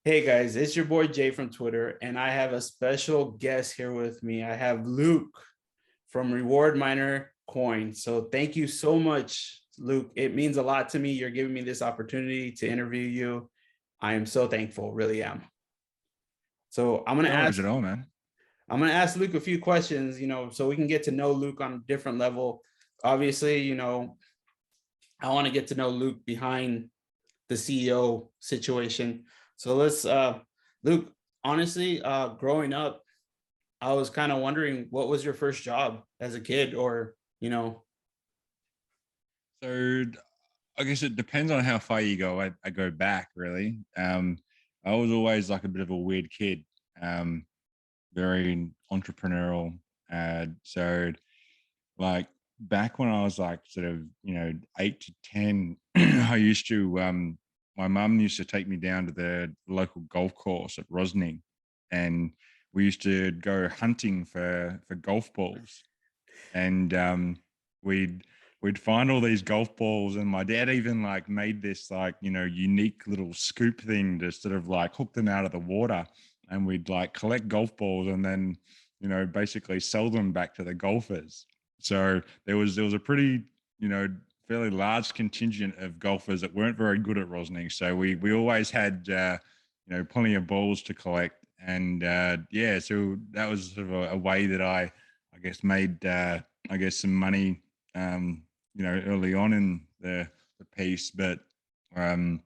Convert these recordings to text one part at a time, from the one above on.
Hey guys, it's your boy Jay from Twitter, and I have a special guest here with me. I have Luke from Reward Miner Coin. So thank you so much, Luke. It means a lot to me. You're giving me this opportunity to interview you. I am so thankful, really am. So No worries at all, man. I'm gonna ask Luke a few questions, so we can get to know Luke on a different level. Obviously, I want to get to know Luke behind the CEO situation. So Luke, honestly, growing up, I was kind of wondering what was your first job as a kid or. So I guess it depends on how far you go. I go back really. I was always like a bit of a weird kid, um, very entrepreneurial. So like back when I was like sort of 8 to 10, I used to my mum used to take me down to the local golf course at Rosny, and we used to go hunting for golf balls, and we'd we'd find all these golf balls, and my dad even like made this like unique little scoop thing to sort of like hook them out of the water, and we'd like collect golf balls and then basically sell them back to the golfers. So there was a pretty fairly large contingent of golfers that weren't very good at Rosning, so we always had plenty of balls to collect, and yeah, so that was sort of a way that I guess made I guess some money early on in the piece. But um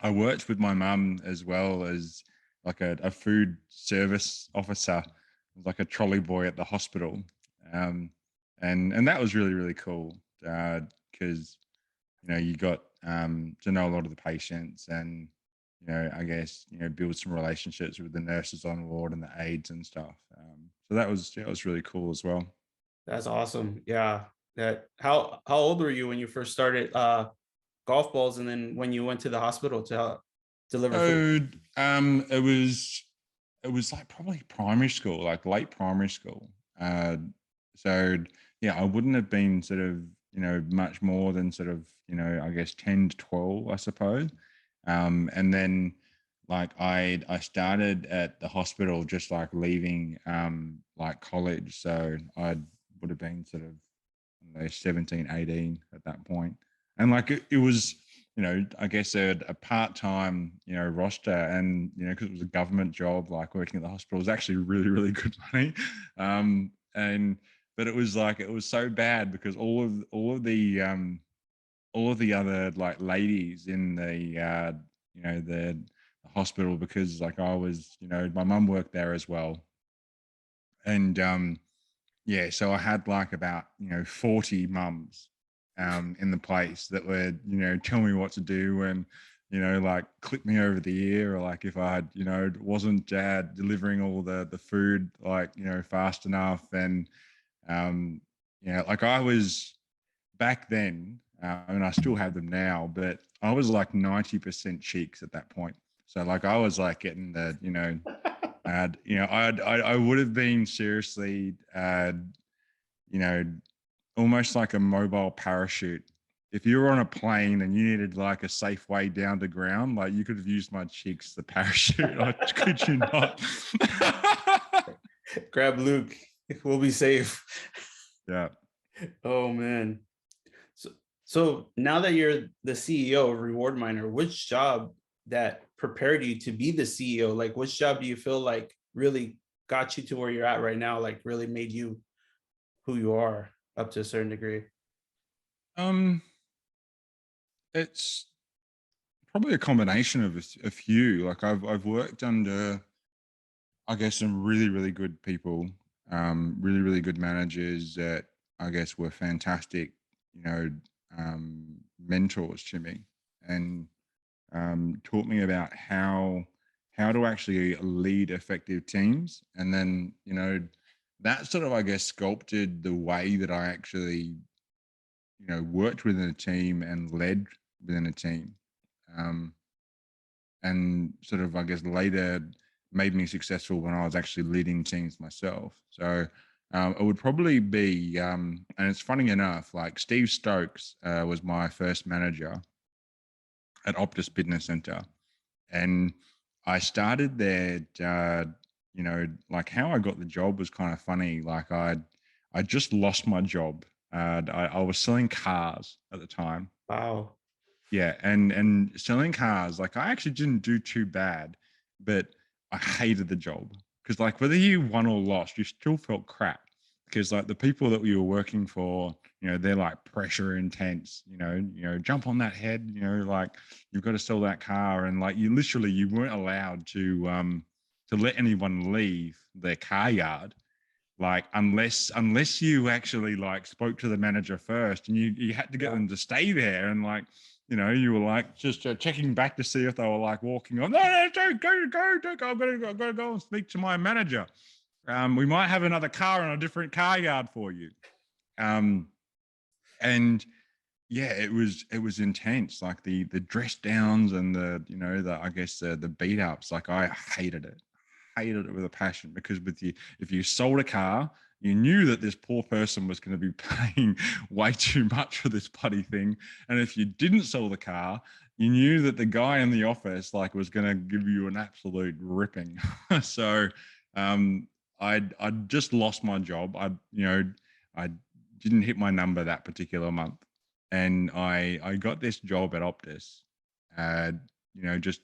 I worked with my mum as well as like a food service officer, like a trolley boy at the hospital. um and that was really really cool, because you got to know a lot of the patients, and I guess build some relationships with the nurses on ward and the aides and stuff. So that was really cool as well. That's awesome. Yeah. How old were you when you first started golf balls, and then when you went to the hospital to deliver food? So it was like probably primary school, like late primary school. So yeah, I wouldn't have been sort of much more than sort of I guess 10 to 12, I suppose. And then like I started at the hospital just like leaving like college, so I would have been sort of 17, 18 at that point. And like it was, I guess a part-time, roster, and, because it was a government job, like working at the hospital was actually really, really good money. And, but it was like, it was so bad because all of the other like ladies in the, the hospital, because like I was, my mum worked there as well. And, yeah, so I had like about 40 mums in the place that would tell me what to do, and like clip me over the ear, or like if I had wasn't delivering all the food like fast enough. And like I was back then, and I still have them now, but I was like 90% cheeks at that point. So like I was like getting the I would have been seriously, you know, almost like a mobile parachute. If you were on a plane and you needed like a safe way down to ground, like you could have used my cheeks as the parachute. Could you not? Grab Luke. We'll be safe. Yeah. Oh man. So so now that you're the CEO of Reward Miner, which job that prepared you to be the CEO? Like which job do you feel like really got you to where you're at right now? Like really made you who you are up to a certain degree? Um, it's probably a combination of a few. Like I've worked under, I guess, some really really good people, really really good managers that I guess were fantastic, you know, mentors to me, and taught me about how to actually lead effective teams. And then that sort of I guess sculpted the way that I actually worked within a team and led within a team. Um, and sort of I guess later made me successful when I was actually leading teams myself. So it would probably be, and it's funny enough, like Steve Stokes was my first manager at Optus Business Center, and I started there, you know, like how I got the job was kind of funny. Like I just lost my job. I was selling cars at the time. Wow. Yeah, and selling cars, like I actually didn't do too bad, but I hated the job because like whether you won or lost, you still felt crap because like the people that you were working for, you know, they're like pressure intense, you know, jump on that head, you know, like you've got to sell that car, and like you weren't allowed to let anyone leave their car yard, like unless you actually like spoke to the manager first, and you had to get Yeah. them to stay there, and like, you know, you were like just checking back to see if they were like walking on. No, don't go. I've got to go and speak to my manager. We might have another car in a different car yard for you. Um, and yeah, it was intense. Like the dress downs and the, you know, the, I guess the beat ups. Like I hated it with a passion, because with you, if you sold a car, you knew that this poor person was going to be paying way too much for this bloody thing. And if you didn't sell the car, you knew that the guy in the office like was going to give you an absolute ripping. So I'd just lost my job. I didn't hit my number that particular month, and I got this job at Optus. Uh, you know, just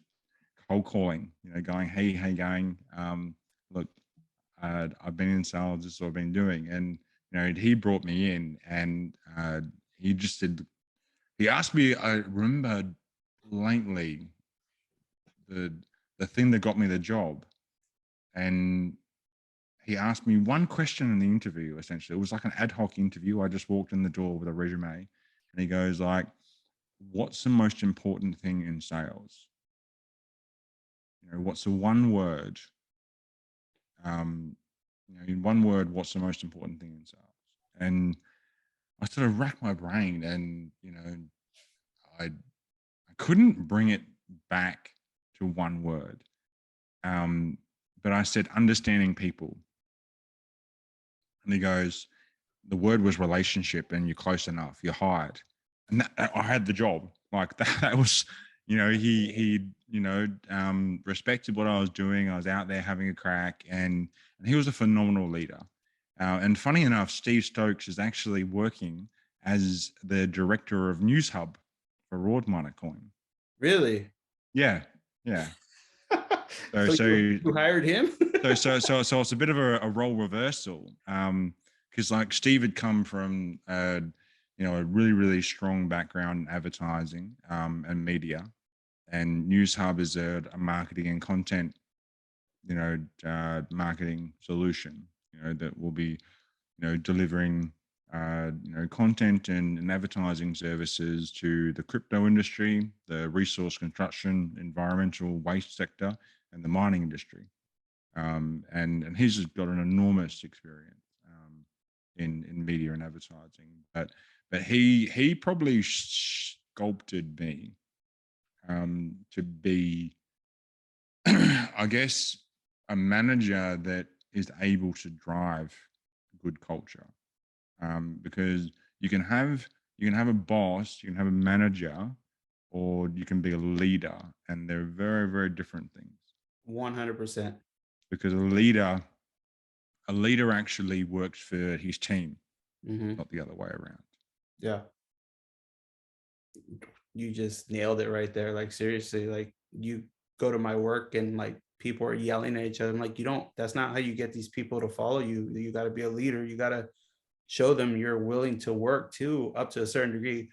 cold calling, you know, going, hey, how you going? Look, I've been in sales, this is what I've been doing. And, you know, he brought me in, and he just said, he asked me, I remember blatantly the, the thing that got me the job. And he asked me one question in the interview, essentially. It was like an ad hoc interview. I just walked in the door with a resume, and he goes like, what's the most important thing in sales? You know, what's the one word, you know, in one word, what's the most important thing in sales? And I sort of racked my brain, and, you know, I couldn't bring it back to one word. But I said, understanding people. And he goes, the word was relationship, and you're close enough, you're hired. And I had the job. Like that was, you know, he you know, respected what I was doing. I was out there having a crack, and he was a phenomenal leader. And funny enough, Steve Stokes is actually working as the director of News Hub for Rord Coin. Really? Yeah, yeah. So you hired him? So it's a bit of a role reversal, because like Steve had come from you know, a really strong background in advertising and media, and News Hub is a marketing and content, you know, marketing solution, you know, that will be, you know, delivering you know, content and advertising services to the crypto industry, the resource construction, environmental waste sector, and the mining industry. And he's got an enormous experience in media and advertising. But he probably sculpted me to be, I guess, a manager that is able to drive good culture. Because you can have a boss, you can have a manager, or you can be a leader, and they're very different things. 100%. Because a leader actually works for his team, Mm-hmm. not the other way around. Yeah. You just nailed it right there. Like seriously, like you go to my work and like people are yelling at each other. I'm like, that's not how you get these people to follow you. You got to be a leader. You got to show them you're willing to work too, up to a certain degree.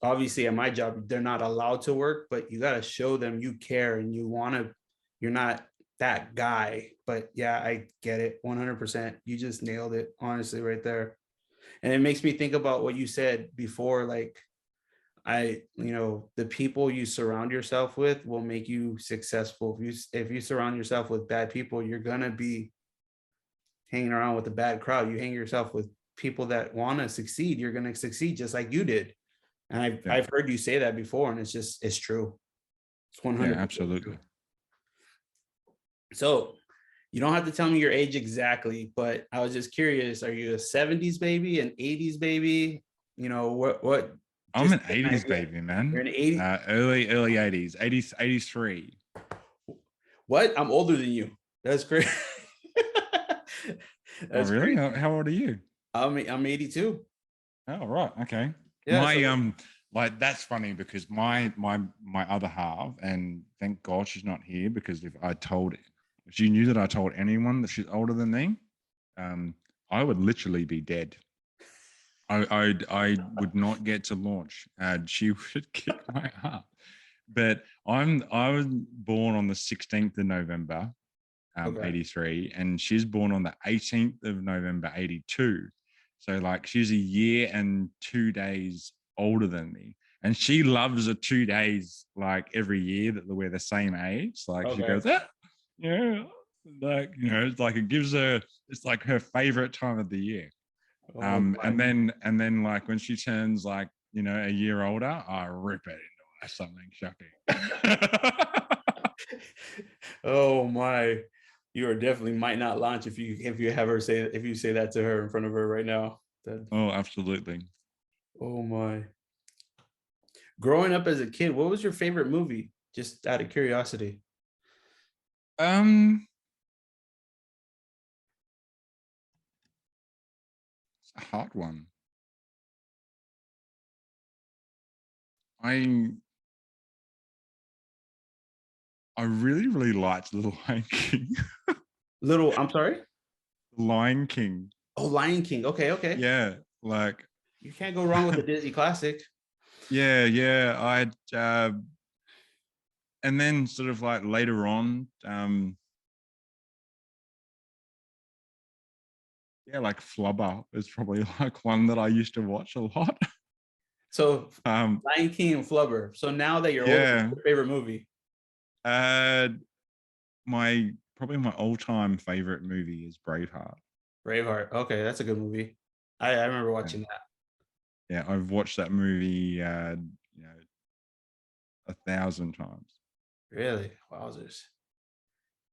Obviously at my job, they're not allowed to work, but you got to show them you care and you're not that guy. But yeah, I get it 100%. You just nailed it, honestly, right there. And it makes me think about what you said before, like, the people you surround yourself with will make you successful. If you surround yourself with bad people, you're gonna be hanging around with a bad crowd. You hang yourself with people that want to succeed, you're gonna succeed just like you did. And I've heard you say that before, and it's true. It's Yeah, 100% true. absolutely. So you don't have to tell me your age exactly, but I was just curious, are you a 70s baby, an 80s baby? What I'm an 80s baby, you're man. an 80s. Early 80s, 83. What? I'm older than you. That's great. Oh, That's really? great. How old are you? I'm 82. Oh, right. Okay. Yeah. My So like that's funny because my other half, and thank God she's not here, because if she knew that I told anyone that she's older than me, um, I would literally be dead. I would not get to launch, and she would kick my ass. But I was born on the 16th of November, okay. 83, and she's born on the 18th of November, 82. So like she's a year and 2 days older than me. And she loves the 2 days like every year that we're the same age. Like she Okay. goes, ah, yeah, like, it's like it gives her, it's like her favorite time of the year. Oh my. And then like when she turns like, a year older, I rip it into something shocking. Oh my. You are definitely might not launch if you have her say if you say that to her in front of her right now. That, Oh, absolutely. oh my. Growing up as a kid, what was your favorite movie? Just out of curiosity. Um, it's a hard one. I I really, really liked The Lion King. I'm sorry. The Lion King. Oh, Lion King. Okay, okay. Yeah, like You can't go wrong with a Disney classic. yeah. And then sort of like later on, yeah, like Flubber is probably like one that I used to watch a lot. So Um, Lion King and Flubber. So now that you're older, what's yeah. your favorite movie? Uh, my Probably my all-time favorite movie is Braveheart. Braveheart. Okay, that's a good movie. I remember Yeah, watching that. yeah, I've watched that movie, you know, 1,000 times. Really? Wowzers.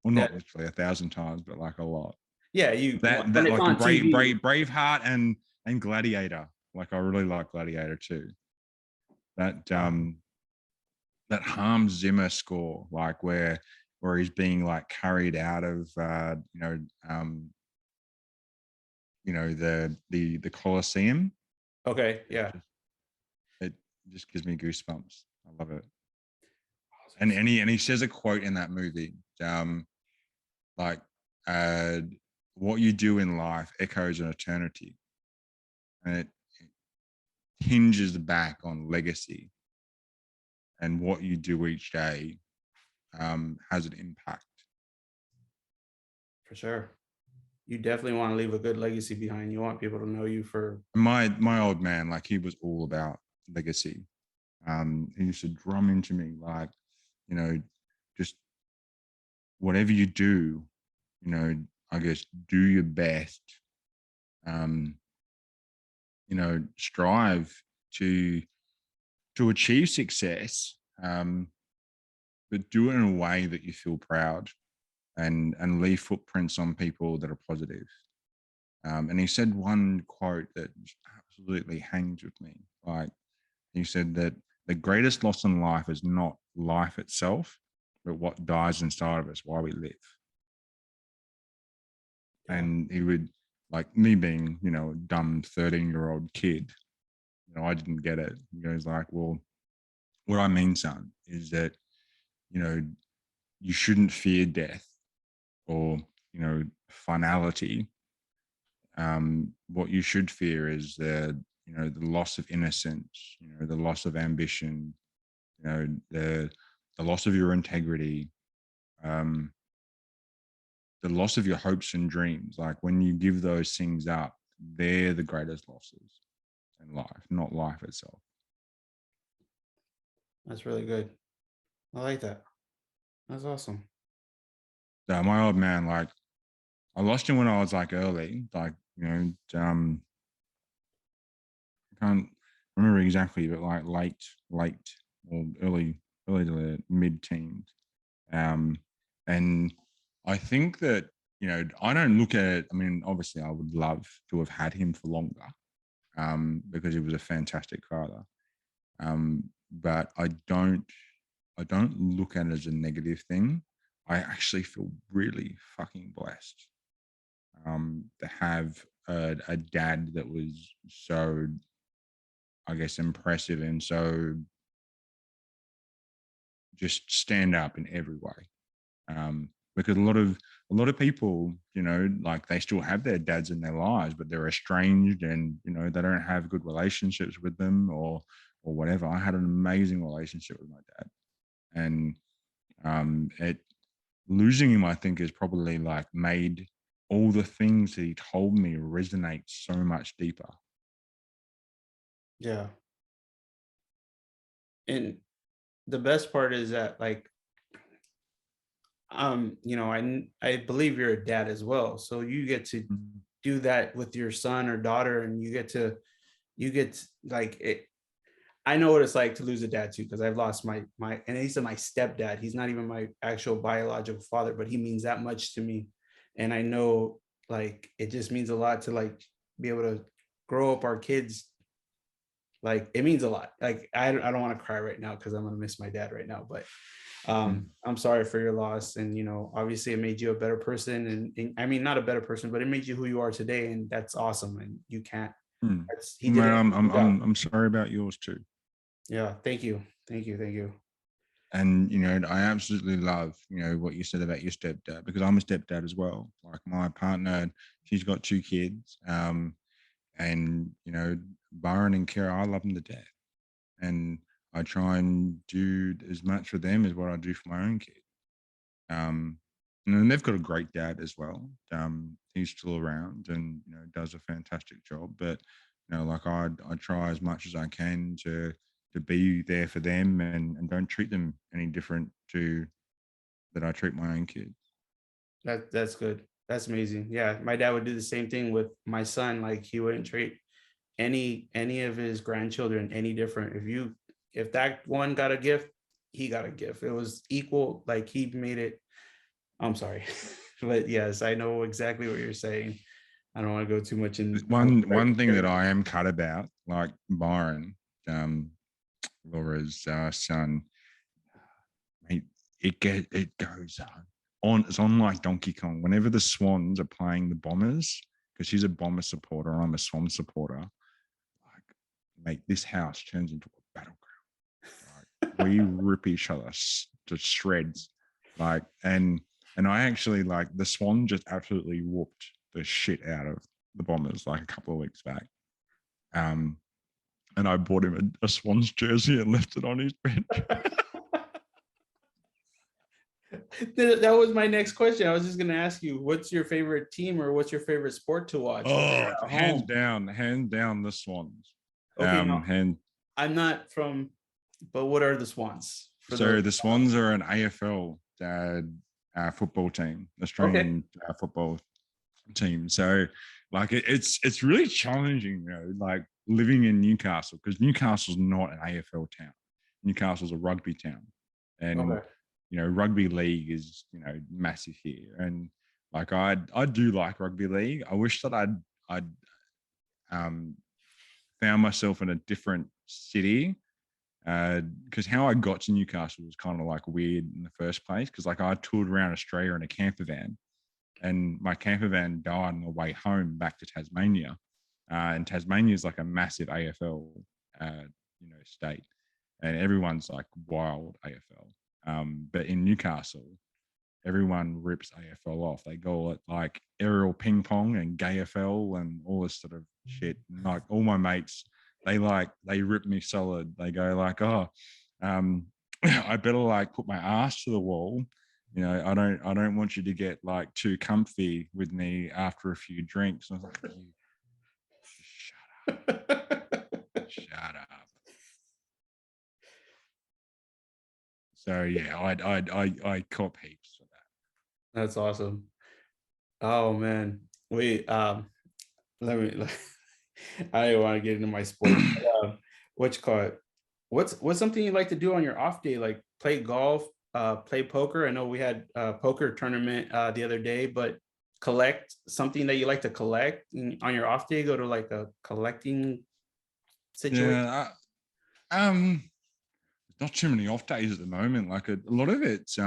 Well, Yeah, not literally 1,000 times, but like a lot. yeah. You when That it's like on TV. Braveheart and Gladiator. Like I really like Gladiator too. That that Hans Zimmer score, like where he's being like carried out of the Colosseum. Okay, It yeah. just it just gives me goosebumps. I love it. Wowzers. And he says a quote in that movie, like uh, what you do in life echoes an eternity, and it hinges back on legacy, and what you do each day has an impact. For sure. You definitely want to leave a good legacy behind. You want people to know you for My old man, like he was all about legacy. He used to drum into me like, you know, just whatever you do, I guess do your best. Um, strive to achieve success, but do it in a way that you feel proud, and leave footprints on people that are positive. And he said one quote that absolutely hangs with me. Like he said that the greatest loss in life is not life itself, but what dies inside of us while we live. yeah. And he would, like me being, a dumb 13-year-old kid, I didn't get it. He goes like, well, what I mean, son, is that, you know, you shouldn't fear death or, finality. What you should fear is the loss of innocence, the loss of ambition, the loss of your integrity, um, the loss of your hopes and dreams. Like when you give those things up, they're the greatest losses in life, not life itself. That's really good. I like that. That's awesome. So my old man, like I lost him when I was like early, like, I can't remember exactly, but like late or early to mid teens. Um, and I think that, I don't look at it. I mean, obviously, I would love to have had him for longer, because he was a fantastic father. But I don't look at it as a negative thing. I actually feel really fucking blessed to have a dad that was so, I guess, impressive and so just stand up in every way. Because a lot of people, like they still have their dads in their lives, but they're estranged, and they don't have good relationships with them, or whatever. I had an amazing relationship with my dad, and it losing him, I think, is probably like made all the things that he told me resonate so much deeper. Yeah. And the best part is that, like, I believe you're a dad as well. So you get to Mhm. do that with your son or daughter, and like it. I know what it's like to lose a dad too, because I've lost my and he's my stepdad. He's not even my actual biological father, but he means that much to me. And I know, like, it just means a lot to, like, be able to grow up our kids. Like, it means a lot. Like, I don't want to cry right now because I'm gonna miss my dad right now. But Mm. I'm sorry for your loss. And obviously it made you a better person. And I mean, not a better person, but it made you who you are today. And that's awesome. And you can't, Mm. he did Man, a I'm, I'm good job. I'm I'm sorry about yours too. Yeah, thank you. Thank you. Thank you. And I absolutely love what you said about your stepdad, because I'm a stepdad as well. Like my partner, she's got two kids, and Byron and Kara, I love them to death, and I try and do as much for them as what I do for my own kid. Um, and they've got a great dad as well. He's still around and does a fantastic job. But like I try as much as I can to be there for them, and don't treat them any different to that I treat my own kids. That's good. That's amazing. Yeah, my dad would do the same thing with my son. Like, he wouldn't treat any of his grandchildren any different. If that one got a gift, he got a gift. It was equal. Like, he made it. I'm sorry, but yes, I know exactly what you're saying. I don't want to go too much in. One thing that I am cut about, like Byron, Laura's son, mate, it goes on. It's on like Donkey Kong. Whenever the Swans are playing the Bombers, because she's a Bomber supporter, I'm a Swan supporter. Like, mate, this house turns into a battleground. Like, we rip each other to shreds. Like, and I actually, like, the Swan just absolutely whooped the shit out of the Bombers like a couple of weeks back. Um, and I bought him a Swans jersey and left it on his bench. That was my next question. I was just going to ask you, what's your favorite team, or what's your favorite sport to watch when Oh, you're at hands home? down, hands down, the Swans. Okay, no, And I'm not from, but what are the Swans for those? so the Swans are an AFL football team, Okay. Australian football team. So, like, it's really challenging, like living in Newcastle, because Newcastle's not an AFL town. Newcastle's a rugby town, and Okay. rugby league is massive here, and like I do like rugby league. I wish that I'd um, found myself in a different city, because how I got to Newcastle was kind of like weird in the first place, because like I toured around Australia in a camper van, and my camper van died on the way home back to Tasmania. And Tasmania is like a massive AFL, state, and everyone's like wild AFL. But in Newcastle, everyone rips AFL off. They go at like aerial ping pong and GayFL and all this sort of shit. And like all my mates, they rip me solid. They go like, oh, I better like put my ass to the wall. I don't want you to get like too comfy with me after a few drinks. I was like, you shut up. So yeah, I cop heaps for that. That's awesome. Oh man. Wait, let me I don't want to get into my sports. What you call it? What's something you like to do on your off day? Like, play golf, play poker. I know we had a poker tournament the other day, but collect something that you like to collect on your off day. Go to like a collecting situation. Yeah, not too many off days at the moment. Like a lot of it's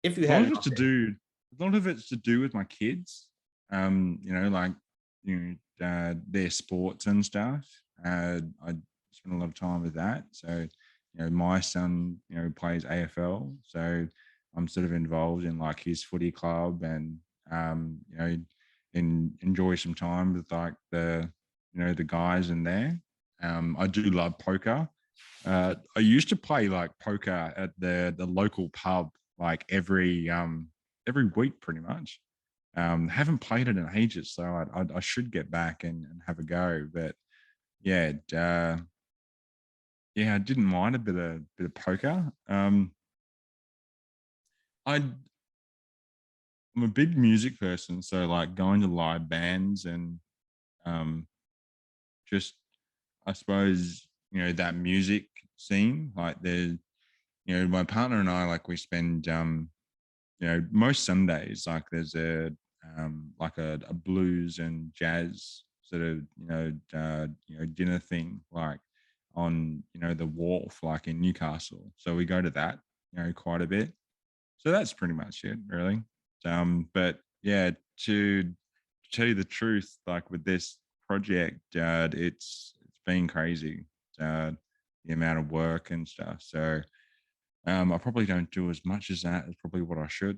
if you A lot had of an it's off to day. do. A lot of it's to do with my kids. Like their sports and stuff. I spend a lot of time with that. So, my son, plays AFL. So I'm sort of involved in like his footy club and enjoy some time with like the guys in there. I do love poker. I used to play like poker at the local pub like every week pretty much. Haven't played it in ages, so I should get back and have a go. But yeah, yeah, I didn't mind a bit of poker. I'm a big music person, so like going to live bands and um, just I suppose that music scene. Like there's my partner and I like we spend most Sundays like there's a blues and jazz sort of dinner thing like on the wharf like in Newcastle. So we go to that quite a bit. So that's pretty much it really. But yeah, to tell you the truth, like with this project, it's been crazy. The amount of work and stuff. So I probably don't do as much as that as probably what I should.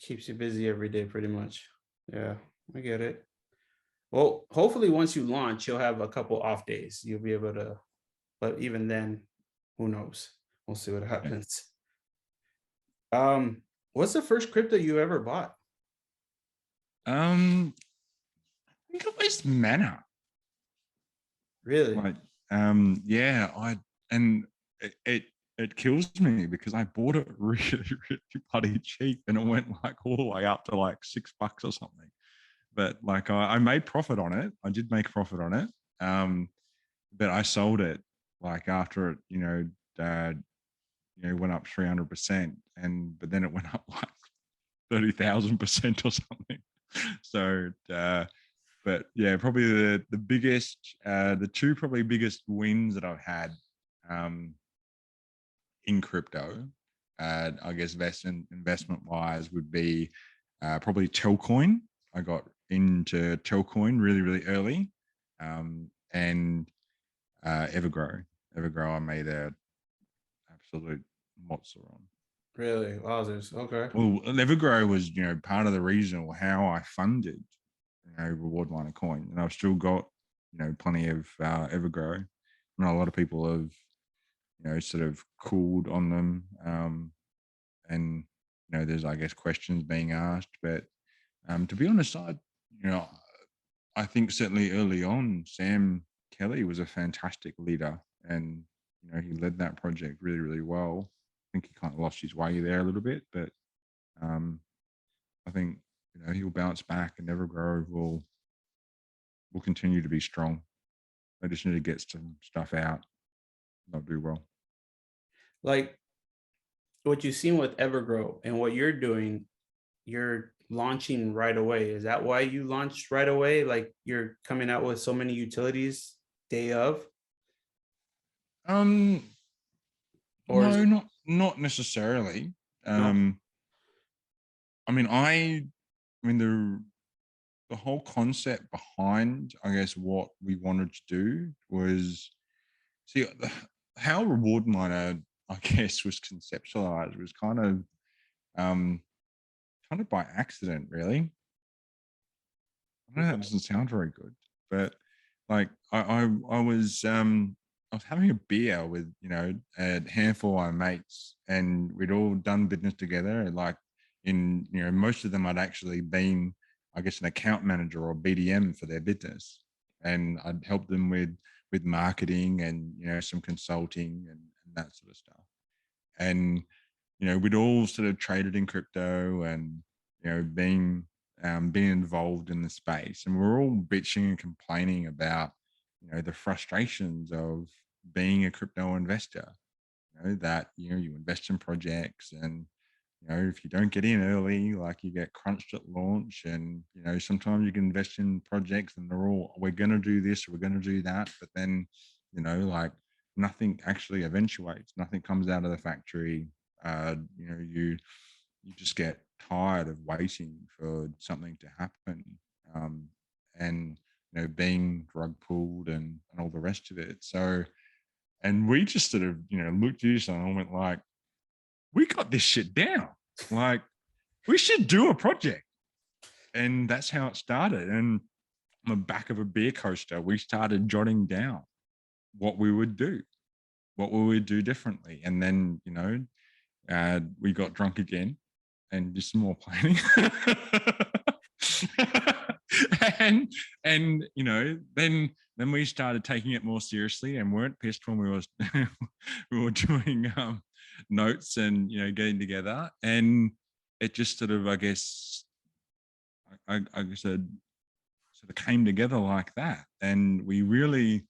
Keeps you busy every day, pretty much. Yeah, I get it. Well, hopefully, once you launch, you'll have a couple off days. You'll be able to, but even then, who knows? We'll see what Yeah. happens. What's the first crypto you ever bought? I think it was Mana. Really? Like, yeah, and it kills me because I bought it really, really bloody cheap and it went like all the way up to like $6 or something. But like I made profit on it. I did make profit on it. But I sold it like after it, went up 300%, and but then it went up like 30,000% or something. So, but yeah, probably the biggest, the two probably biggest wins that I've had in crypto, I guess investment wise, would be probably Telcoin. I got into Telcoin really, really early, and Evergrow. Evergrow, I made a absolute monster on. Really? Wowzers. Okay. Well, Evergrow was, part of the reason or how I funded, Reward Miner Coin, and I've still got, plenty of Evergrow. I know a lot of people have, sort of cooled on them, and there's I guess questions being asked, but to be honest, you know, I think certainly early on, Sam Kelly was a fantastic leader, and he led that project really, really well. I think he kind of lost his way there a little bit, but um, I think he'll bounce back, and Evergrow will continue to be strong. They just need to get some stuff out. They'll do well. Like what you've seen with Evergrow and what you're doing, you're launching right away. Is that why you launched right away? Like you're coming out with so many utilities day of, Um, or is no, it not necessarily. no? Um, I mean the whole concept behind, I guess, what we wanted to do was see how reward miner, I guess, was conceptualized was um kind of by accident, really. I know that Okay. doesn't sound very good, but like I was having a beer with a handful of my mates, and we'd all done business together. And like in most of them, I'd actually been, I guess, an account manager or BDM for their business, and I'd help them with marketing and some consulting and that sort of stuff. And we'd all sort of traded in crypto and being involved in the space, and we're all bitching and complaining about the frustrations of being a crypto investor. That you invest in projects, and if you don't get in early, like you get crunched at launch, and sometimes you can invest in projects and they're all, we're going to do this, we're going to do that, but then like nothing actually eventuates, nothing comes out of the factory. You you just get tired of waiting for something to happen, and being drug pulled and all the rest of it. So, and we just sort of looked at each other and went like, we got this shit down. Like, we should do a project. And that's how it started. And on the back of a beer coaster, we started jotting down what we would do, what we would do differently. And then, we got drunk again and did some more planning. and then we started taking it more seriously and weren't pissed when we were doing notes and getting together. And it just sort of, I guess, I said, sort of came together like that. And we really,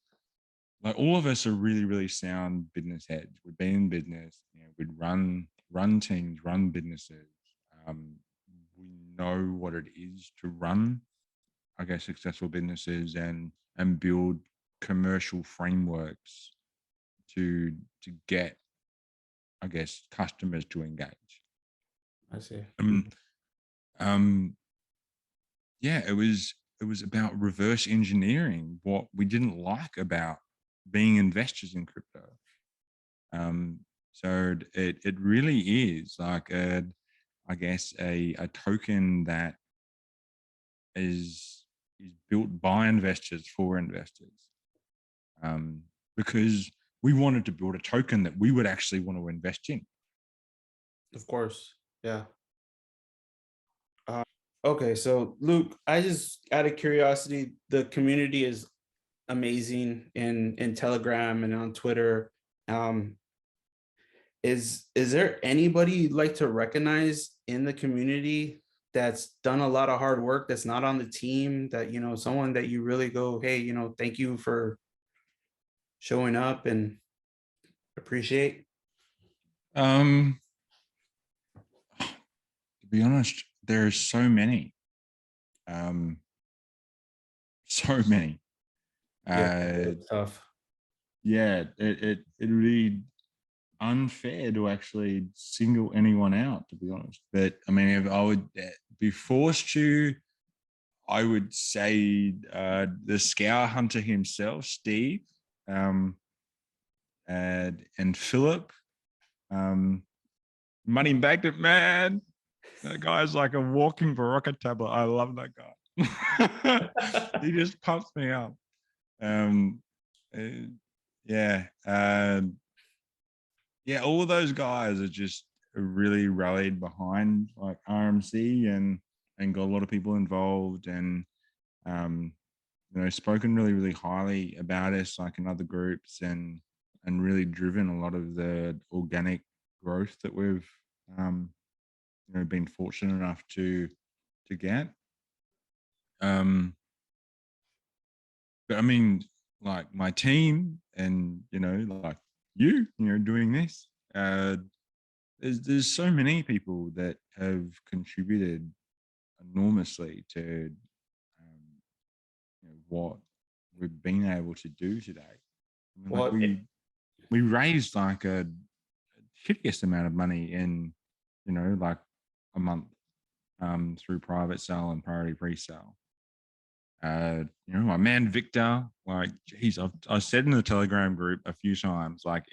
like, all of us are really, really sound business heads. We've been in business, we'd run teams, run businesses. We know what it is to run, I guess, successful businesses and build commercial frameworks to get, I guess, customers to engage. I see. Yeah, it was about reverse engineering what we didn't like about being investors in crypto. So it really is like I guess a token that is built by investors for investors. Because we wanted to build a token that we would actually want to invest in. Of course. Yeah. Okay, so Luke, I just out of curiosity, the community is amazing in Telegram and on Twitter. Is there anybody you'd like to recognize in the community that's done a lot of hard work, that's not on the team, that someone that you really go, hey, thank you for showing up and appreciate? To be honest, there's so many. So many. Tough. Yeah, it really unfair to actually single anyone out, to be honest. But I mean, if I would be forced to, I would say the Scour Hunter himself, Steve, and Philip. Money bagged it, man. That guy's like a walking Barocca tablet. I love that guy. He just pumps me up. Yeah. Yeah, all of those guys are just really rallied behind like RMC and got a lot of people involved and spoken really, really highly about us, like in other groups, and really driven a lot of the organic growth that we've been fortunate enough to get. But I mean, like my team and like you doing this, there's so many people that have contributed enormously to what we've been able to do today. I mean, like we raised like a hideous amount of money in like a month through private sale and priority pre-sale. My man Victor, like, geez, I've said in the Telegram group a few times, like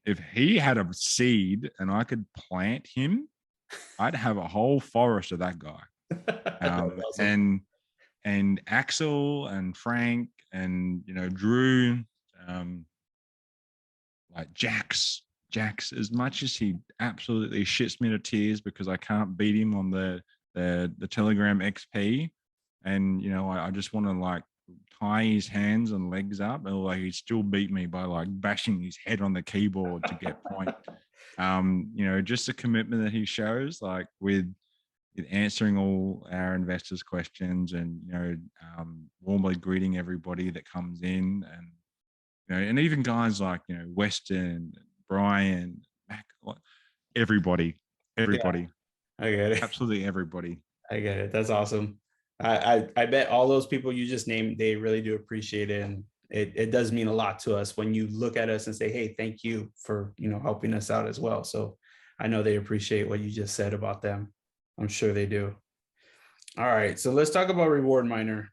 if he had a seed and I could plant him, I'd have a whole forest of that guy. Awesome. And Axel and Frank and Drew, like Jax, as much as he absolutely shits me to tears because I can't beat him on the Telegram XP, and I just want to like tie his hands and legs up, and like he'd still beat me by like bashing his head on the keyboard to get point. Just the commitment that he shows, like with answering all our investors' questions and warmly greeting everybody that comes in, and and even guys like Weston, Brian, Mac, everybody. Yeah, I get it. Absolutely everybody. I get it. That's awesome. I bet all those people you just named, they really do appreciate it, and it does mean a lot to us when you look at us and say, hey, thank you for helping us out as well. So I know they appreciate what you just said about them. I'm sure they do. All right, so let's talk about Reward Miner.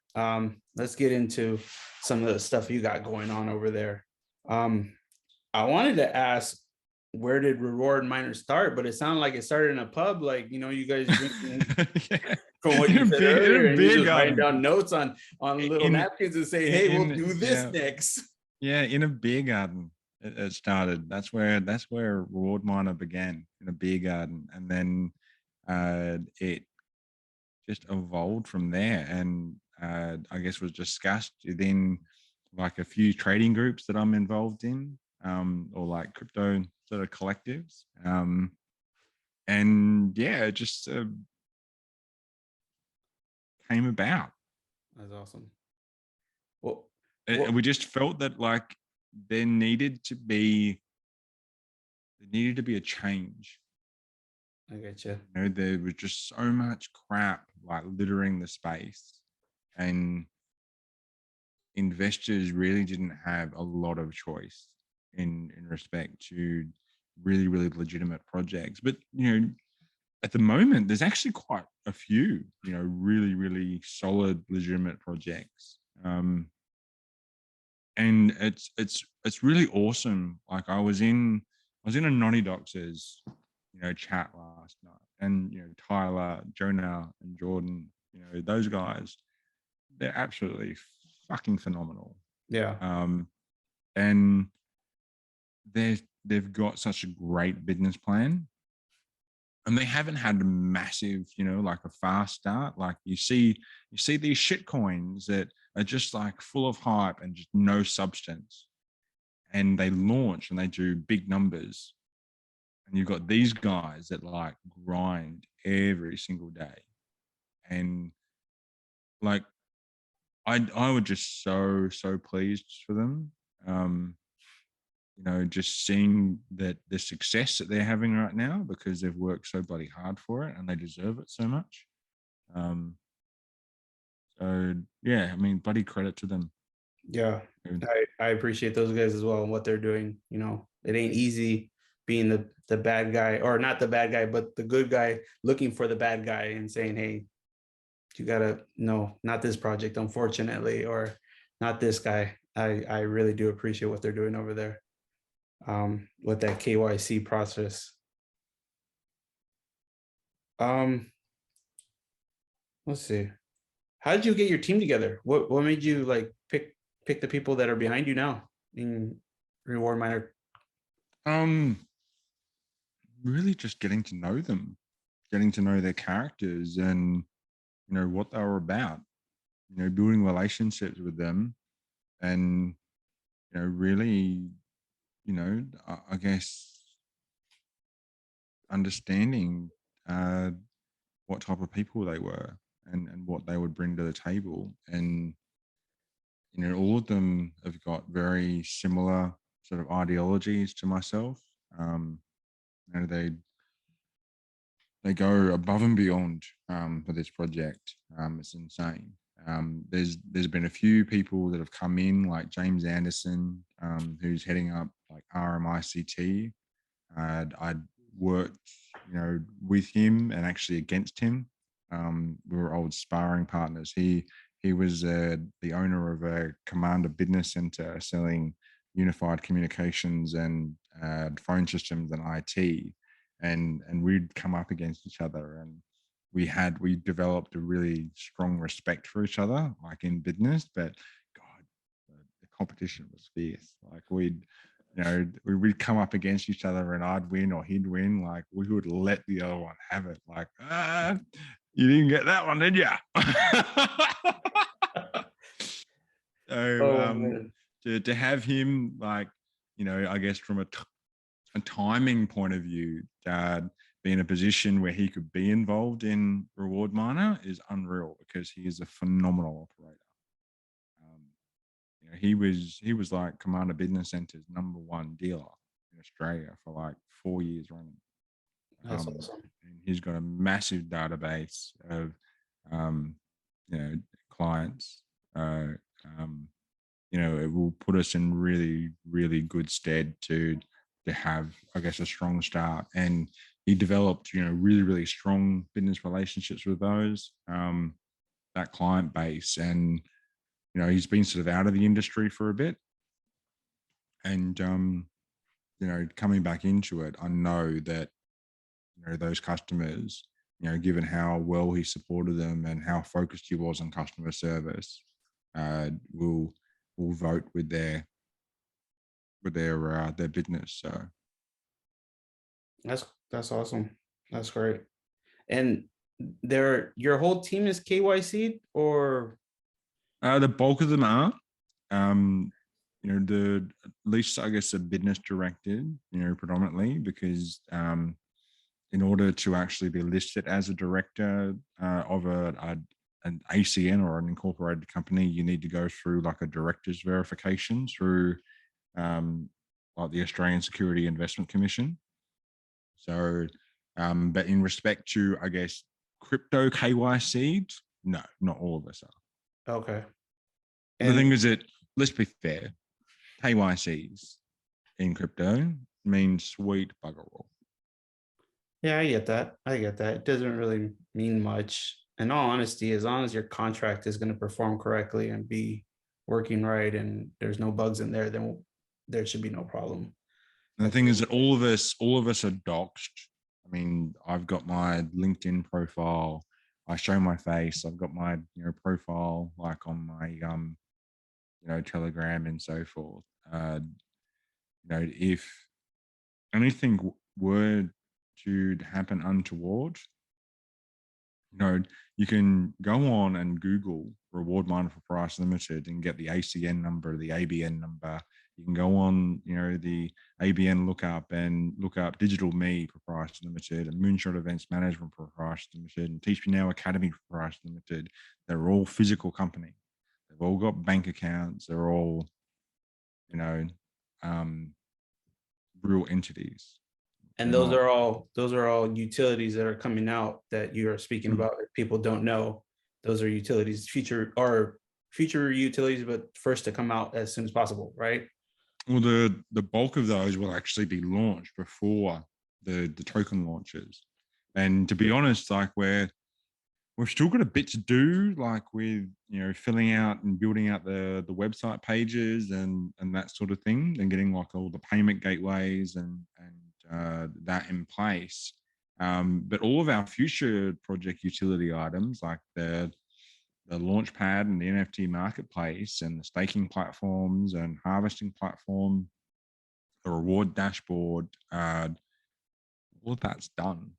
Let's get into some of the stuff you got going on over there. I wanted to ask, where did Reward Miner start? But it sounded like it started in a pub, like, you know, you guys drinking Yeah. from what you said In earlier, a and you beer just writing garden. down notes on little napkins and say, hey, we'll do this Yeah, next. yeah, in a beer garden. It started. That's where Reward Miner began, in a beer garden, and then it just evolved from there. And I guess was discussed within like a few trading groups that I'm involved in, or like crypto sort of collectives. And yeah, it just came about. That's awesome. Well, And we just felt that like there needed to be a change. I get you. You know, there was just so much crap like littering the space, and investors really didn't have a lot of choice in respect to really legitimate projects. But you know, at the moment, there's actually quite a few, you know, really solid legitimate projects. And it's really awesome. Like I was in a Naughty Dox's, you know, chat last night, and you know, Tyler, Jonah, and Jordan, you know, those guys, they're absolutely fucking phenomenal. Yeah. And they've got such a great business plan, and they haven't had a massive, you know, like a fast start. Like you see these shit coins that are just like full of hype and just no substance, and they launch and they do big numbers, and you've got these guys that like grind every single day. And like I was just so pleased for them. You know, just seeing that the success that they're having right now, because they've worked so bloody hard for it and they deserve it so much. Um, so yeah, I mean, bloody credit to them. Yeah. I appreciate those guys as well and what they're doing. You know, it ain't easy being the bad guy, or not the bad guy, but the good guy looking for the bad guy and saying, hey, you gotta, no, not this project, unfortunately, or not this guy. I really do appreciate what they're doing over there, with that KYC process. Let's see. How did you get your team together? What made you like pick the people that are behind you now in Reward Miner? Um, really just getting to know them, getting to know their characters, and you know what they were about. You know, building relationships with them, and you know, really, you know, I guess understanding what type of people they were, and what they would bring to the table. And you know, all of them have got very similar sort of ideologies to myself. You know, they go above and beyond for this project. It's insane. There's been a few people that have come in, like James Anderson, who's heading up like RMICT. I'd worked, you know, with him and actually against him. We were old sparring partners. He was the owner of a Commander Business Center selling unified communications and phone systems and IT, and we'd come up against each other, and we developed a really strong respect for each other, like in business. But God, the competition was fierce. Like you know, we'd come up against each other, and I'd win or he'd win. Like we would let the other one have it. Like, you didn't get that one, did you? So to have him, like, you know, I guess from a timing point of view, be in a position where he could be involved in Reward Miner is unreal, because he is a phenomenal operator. You know, he was like Commander Business Center's #1 dealer in Australia for like 4 years running. That's awesome. And he's got a massive database of you know, clients. You know, it will put us in really good stead to have, I guess, a strong start. And he developed, really, really strong business relationships with those, that client base. And, he's been sort of out of the industry for a bit. And, coming back into it, I know that, those customers, given how well he supported them and how focused he was on customer service, will vote with their business. So That's awesome. That's great. And your whole team is KYC or the bulk of them are, the at least I guess a business directed, predominantly, because in order to actually be listed as a director of an ACN or an incorporated company, you need to go through like a director's verification through like the Australian Security Investment Commission. So, but in respect to, I guess, crypto KYC, no, not all of us are. okay. The thing is that, let's be fair, KYCs in crypto means sweet bugger all. Yeah, I get that. I get that. It doesn't really mean much. In all honesty, as long as your contract is going to perform correctly and be working right and there's no bugs in there, then there should be no problem. And the thing is that all of us are doxed. I mean, I've got my LinkedIn profile. I show my face. I've got my profile like on my Telegram and so forth. If anything were to happen untoward, you can go on and Google Reward Miner Proprietary Limited and get the ACN number, the ABN number. You can go on, the ABN lookup and look up Digital Me Proprietary Limited and Moonshot Events Management Proprietary Limited and Teach Me Now Academy Proprietary Limited. They're all physical companies. They've all got bank accounts. They're all, real entities. And those are all utilities that are coming out that you are speaking about. If people don't know, those are utilities, future utilities, but first to come out as soon as possible, right? Well, the bulk of those will actually be launched before the token launches. And to be honest, like we've still got a bit to do, like with filling out and building out the website pages and that sort of thing, and getting like all the payment gateways and that in place. But all of our future project utility items, like the Launchpad and the NFT marketplace and the staking platforms and harvesting platform, the reward dashboard, all of that's done.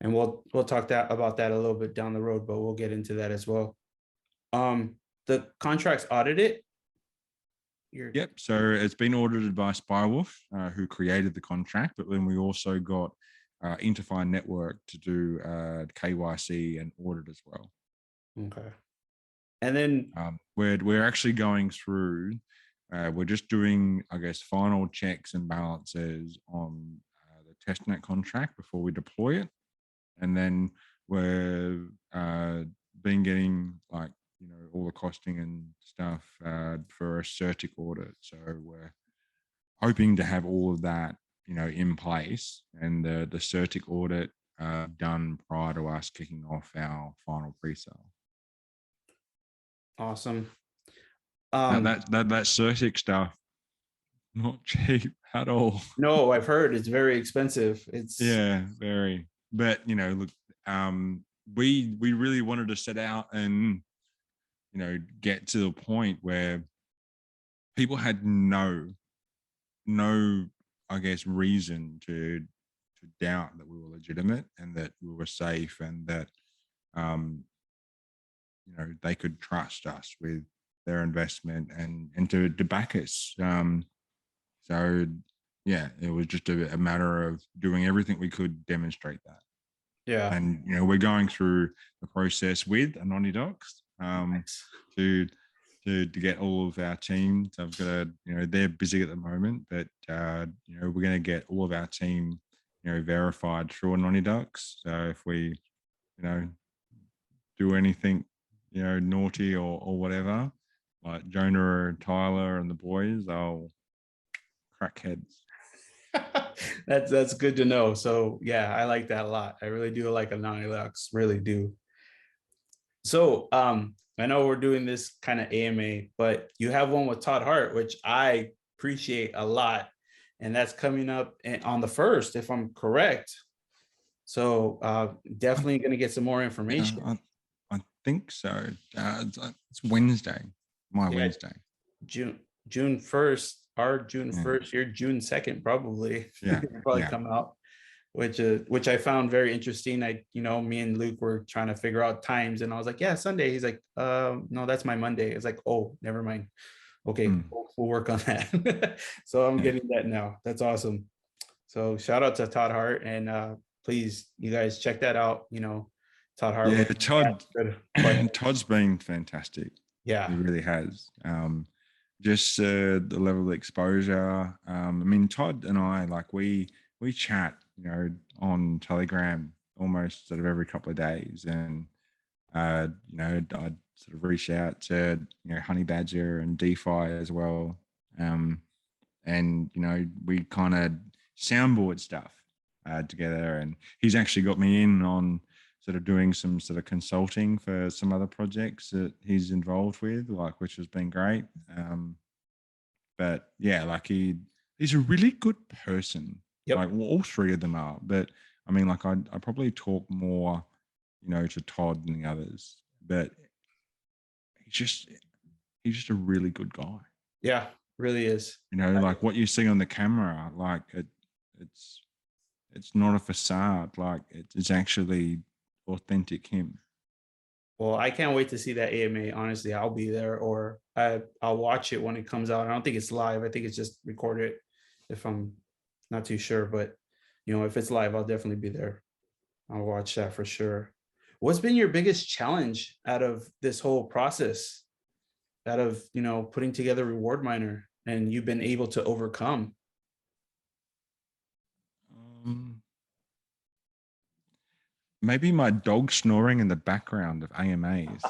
And we'll talk about that a little bit down the road, but we'll get into that as well. The contract's audited. Yep. So it's been audited by Spywolf, who created the contract, but then we also got Interfine Network to do KYC and audit as well. Okay. And then we're actually going through. We're just doing, I guess, final checks and balances on the testnet contract before we deploy it, and then we're been getting like all the costing and stuff for a CERTIC audit. So we're hoping to have all of that in place and the CERTIC audit done prior to us kicking off our final pre-sale. Awesome. That CERTIC stuff, not cheap at all. No, I've heard it's very expensive. It's very. But look, we really wanted to set out and get to the point where people had no, I guess, reason to doubt that we were legitimate and that we were safe and that they could trust us with their investment and to back us. So yeah, it was just a matter of doing everything we could demonstrate that. Yeah. And we're going through the process with Doxed to get all of our team. So I've got they're busy at the moment, but we're going to get all of our team verified through Doxed. So if we do anything naughty or whatever, like Jonah or Tyler and the boys, they'll crack heads. That's good to know. So yeah, I like that a lot. I really do like Anani Lux, really do. So I know we're doing this kind of AMA, but you have one with Todd Hart, which I appreciate a lot. And that's coming up on the 1st, if I'm correct. So definitely going to get some more Yeah, information. I think so. It's Wednesday, my Yeah, Wednesday. June June 1st, our June Yeah, 1st, your June 2nd, probably yeah, probably yeah. come out, which I found very interesting. Me and Luke were trying to figure out times, and I was like, yeah, Sunday. He's like, no, that's my Monday. It's like, oh, never mind. Okay, Mm, we'll work on that. So I'm yeah. getting that now. That's awesome. So shout out to Todd Hart, and please, you guys check that out. Todd Hart Yeah, was Todd. good question. Todd's been fantastic. He Yeah. really has. Just the level of exposure. I mean, Todd and I, like, we chat, on Telegram almost sort of every couple of days, and I'd sort of reach out to Honey Badger and DeFi as well, and we kind of soundboard stuff together, and he's actually got me in on sort of doing some sort of consulting for some other projects that he's involved with, like, which has been great. But yeah, like, he's a really good person. Yep. Like, well, all three of them are. But I mean, like, I probably talk more, to Todd than the others. But he's just he's just a really good guy. Yeah. Really is. Like what you see on the camera, like, it's it's not a facade. Like, it's actually authentic him. Well, I can't wait to see that AMA. Honestly, I'll be there, or I'll watch it when it comes out. I don't think it's live. I think it's just recorded, if I'm not too sure. But if it's live, I'll definitely be there. I'll watch that for sure. What's been your biggest challenge out of this whole process, out of putting together Reward Miner, and you've been able to overcome? Um, Maybe my dog snoring in the background of AMAs.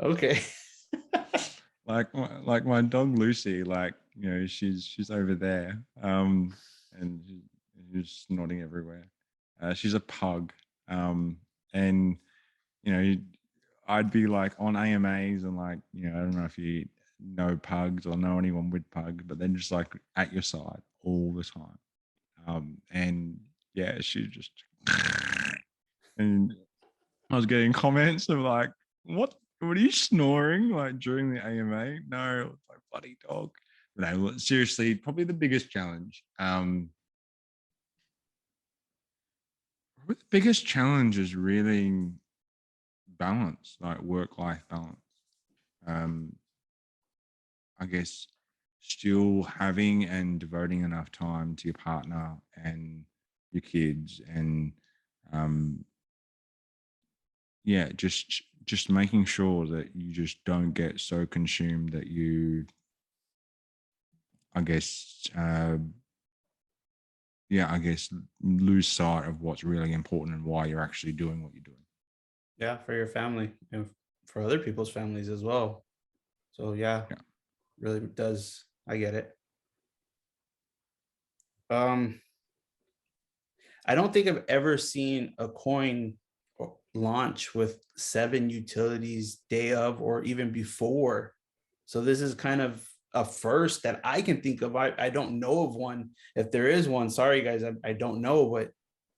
Okay. Like my dog Lucy, like, she's over there, and she's snorting everywhere. She's a pug, and you know I'd be like on AMAs, and, like, I don't know if you know pugs or know anyone with pugs, but they're just like at your side all the time. And yeah, she just and I was getting comments of like, what are you snoring like during the AMA? No, it's like, bloody dog. But no, seriously, probably the biggest challenge. Probably the biggest challenge is really balance, like work-life balance. Um, I guess still having and devoting enough time to your partner and your kids, and um, yeah, just making sure that you just don't get so consumed that you, I guess, I guess, lose sight of what's really important and why you're actually doing what you're doing. Yeah, for your family and for other people's families as well. So yeah, Yeah. really does. I get it. Um, I don't think I've ever seen a coin launch with 7 utilities day of or even before. So this is kind of a first that I can think of. I don't know of one. If there is one, sorry guys, I don't know, but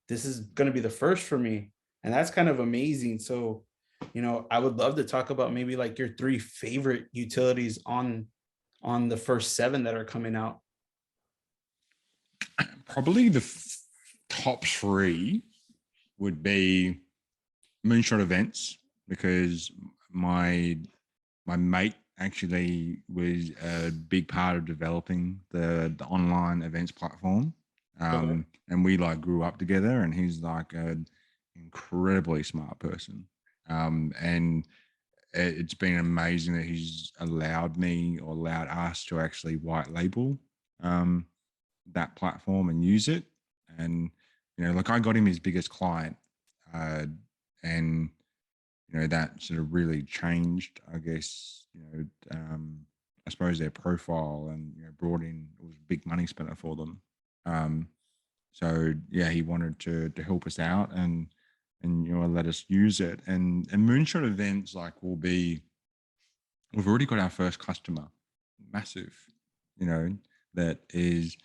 this is going to be the first for me. And that's kind of amazing. So, I would love to talk about maybe like your 3 favorite utilities on the first 7 that are coming out. Probably the top 3 would be Moonshot events, because my mate actually was a big part of developing the online events platform. Okay. And we, like, grew up together, and he's like an incredibly smart person. And it's been amazing that he's allowed me, or allowed us, to actually white label um, that platform and use it. And, like, I got him his biggest client, and that sort of really changed, I guess, I suppose, their profile, and brought in, it was a big money spender for them. So yeah, he wanted to help us out, and let us use it. And Moonshot events like will be, we've already got our first customer, massive, that is,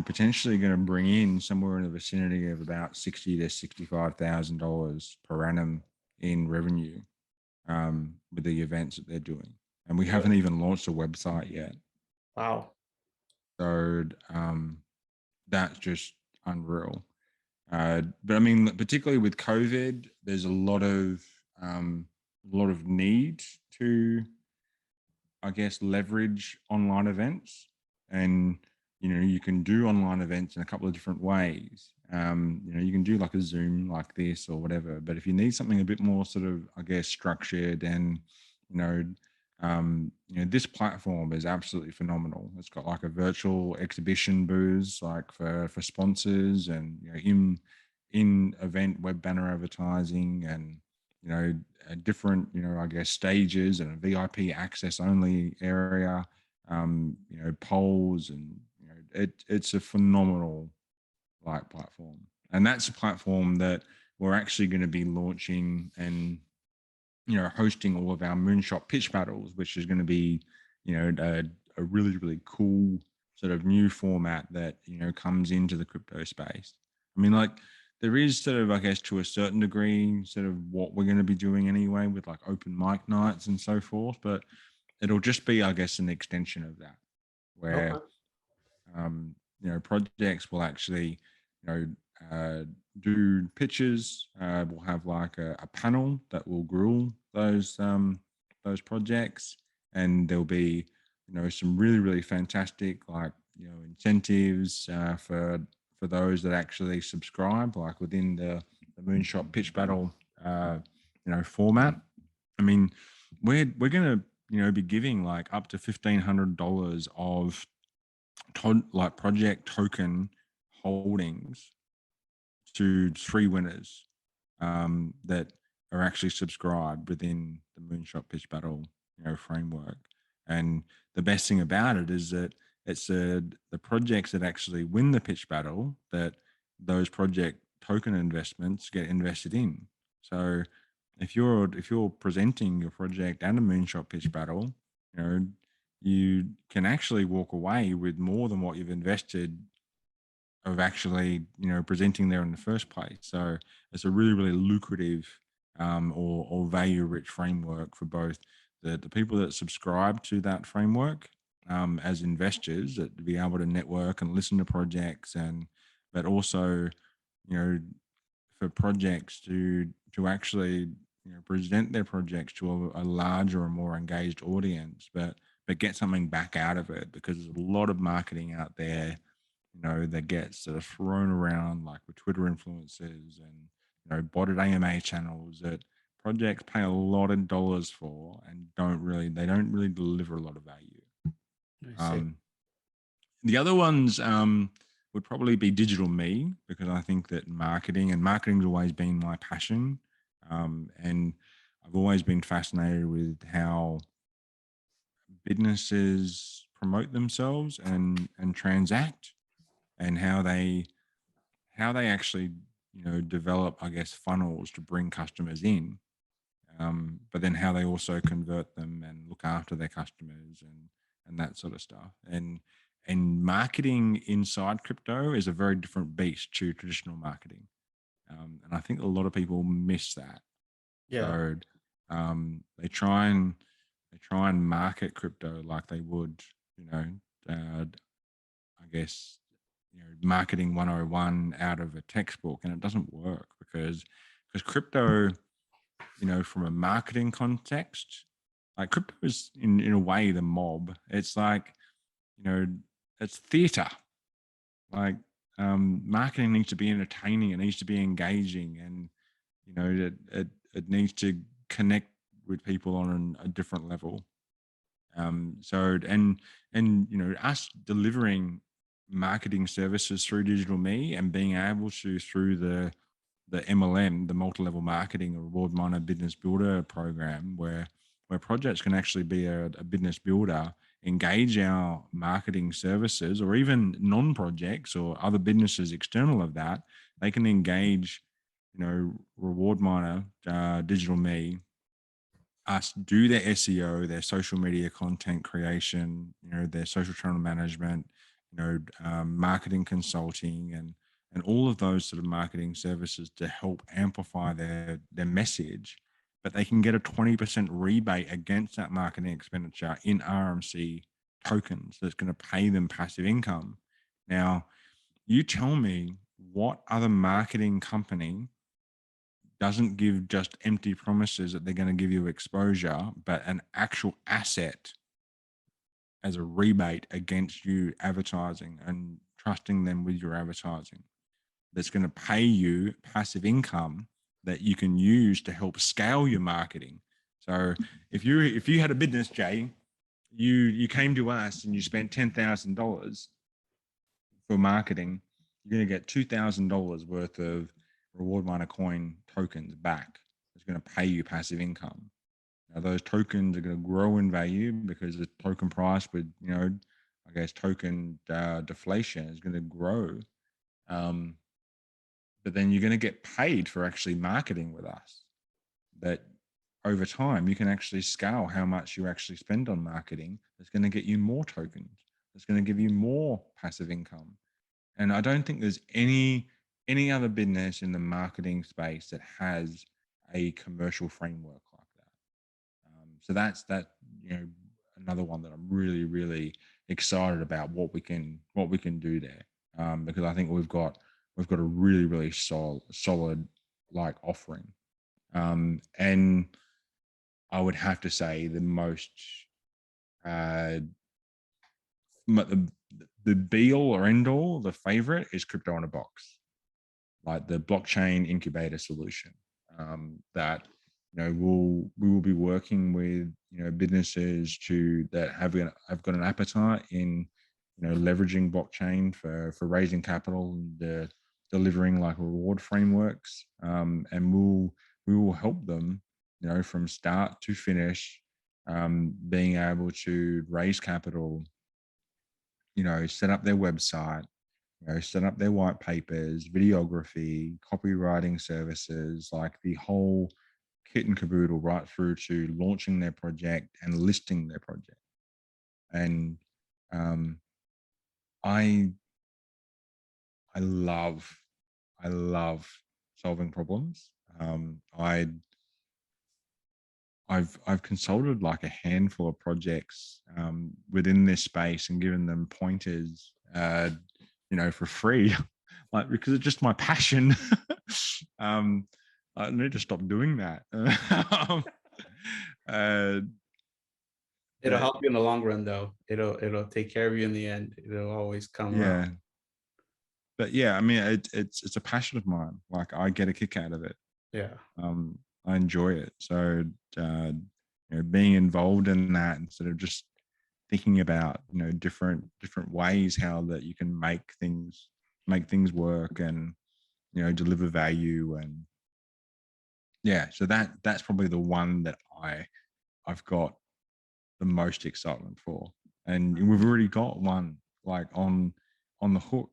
potentially going to bring in somewhere in the vicinity of about $60,000 to $65,000 per annum in revenue, with the events that they're doing. And we haven't even launched a website yet. Wow. So that's just unreal. But I mean, particularly with COVID, there's a lot of need to, I guess, leverage online events. And you can do online events in a couple of different ways. You can do like a Zoom like this or whatever. But if you need something a bit more sort of, I guess, structured, and this platform is absolutely phenomenal. It's got like a virtual exhibition booth, like for sponsors, and in event web banner advertising, and different, I guess, stages, and a VIP access only area, polls, and it's a phenomenal like platform. And that's a platform that we're actually going to be launching and hosting all of our Moonshot pitch battles, which is going to be a really, really cool sort of new format that comes into the crypto space. I mean, like, there is sort of, I guess, to a certain degree, sort of what we're going to be doing anyway, with like open mic nights and so forth, but it'll just be, I guess, an extension of that, where projects will actually do pitches. We'll have like a panel that will grill those projects, and there'll be some really, really fantastic, like, incentives for those that actually subscribe, like within the Moonshot pitch battle format. I mean, we're gonna be giving like up to $1,500 of like project token holdings to 3 winners that are actually subscribed within the Moonshot pitch battle framework. And the best thing about it is that it's the projects that actually win the pitch battle that those project token investments get invested in. So if you're presenting your project and a Moonshot pitch battle, you can actually walk away with more than what you've invested of actually presenting there in the first place. So it's a really, really lucrative or value rich framework for both the people that subscribe to that framework as investors, that to be able to network and listen to projects, but also for projects to actually present their projects to a larger and more engaged audience, but get something back out of it, because there's a lot of marketing out there that gets sort of thrown around, like with Twitter influencers and botted AMA channels, that projects pay a lot of dollars for and don't really deliver a lot of value. The other ones would probably be digital me, because I think that marketing's always been my passion, and I've always been fascinated with how businesses promote themselves and transact, and how they actually develop, I guess, funnels to bring customers in, but then how they also convert them and look after their customers, and that sort of stuff. And marketing inside crypto is a very different beast to traditional marketing, and I think a lot of people miss that. So they try and market crypto like they would, I guess, marketing 101 out of a textbook, and it doesn't work, because crypto, from a marketing context, like, crypto is in a way the mob. It's like, it's theater. Like, marketing needs to be entertaining, it needs to be engaging, and it needs to connect with people on a different level. So us delivering marketing services through Digital Me, and being able to, through the MLM, the multi-level marketing reward miner business builder program, where projects can actually be a business builder engage our marketing services, or even non-projects or other businesses external of that, they can engage, Reward Miner, Digital Me, us do their SEO, their social media content creation, their social channel management, marketing consulting, and all of those sort of marketing services to help amplify their message. But they can get a 20% rebate against that marketing expenditure in RMC tokens that's going to pay them passive income. Now, you tell me what other marketing company doesn't give just empty promises that they're going to give you exposure, but an actual asset as a rebate against you advertising and trusting them with your advertising that's going to pay you passive income that you can use to help scale your marketing. So if you had a business, Jay, you came to us and you spent $10,000 for marketing, you're going to get $2,000 worth of Reward Miner coin tokens back. It's going to pay you passive income. Now, those tokens are going to grow in value because the token price with, I guess, token deflation is going to grow. But then you're going to get paid for actually marketing with us. That over time, you can actually scale how much you actually spend on marketing. That's going to get you more tokens. It's going to give you more passive income. And I don't think there's any other business in the marketing space that has a commercial framework like that. So that's another one that I'm really, really excited about what we can do there, because I think we've got a really, really solid like offering. And I would have to say the most the be all or end all, the favorite is Crypto in a Box, like the blockchain incubator solution, that we will be working with businesses that have got an appetite in leveraging blockchain for raising capital and delivering like reward frameworks, and we will help them from start to finish, being able to raise capital, set up their website, set up their white papers, videography, copywriting services, like the whole kit and caboodle, right through to launching their project and listing their project. And I love solving problems. I've consulted like a handful of projects within this space and given them pointers, for free, like because it's just my passion. I need to stop doing that. It'll help you in the long run, though. It'll take care of you in the end. It'll always come. Yeah. But yeah, I mean, it's a passion of mine. Like I get a kick out of it. Yeah. I enjoy it. So, being involved in that instead of just thinking about, different ways how that you can make things work and, deliver value. And yeah, so that's probably the one that I've got the most excitement for. And we've already got one like on the hook.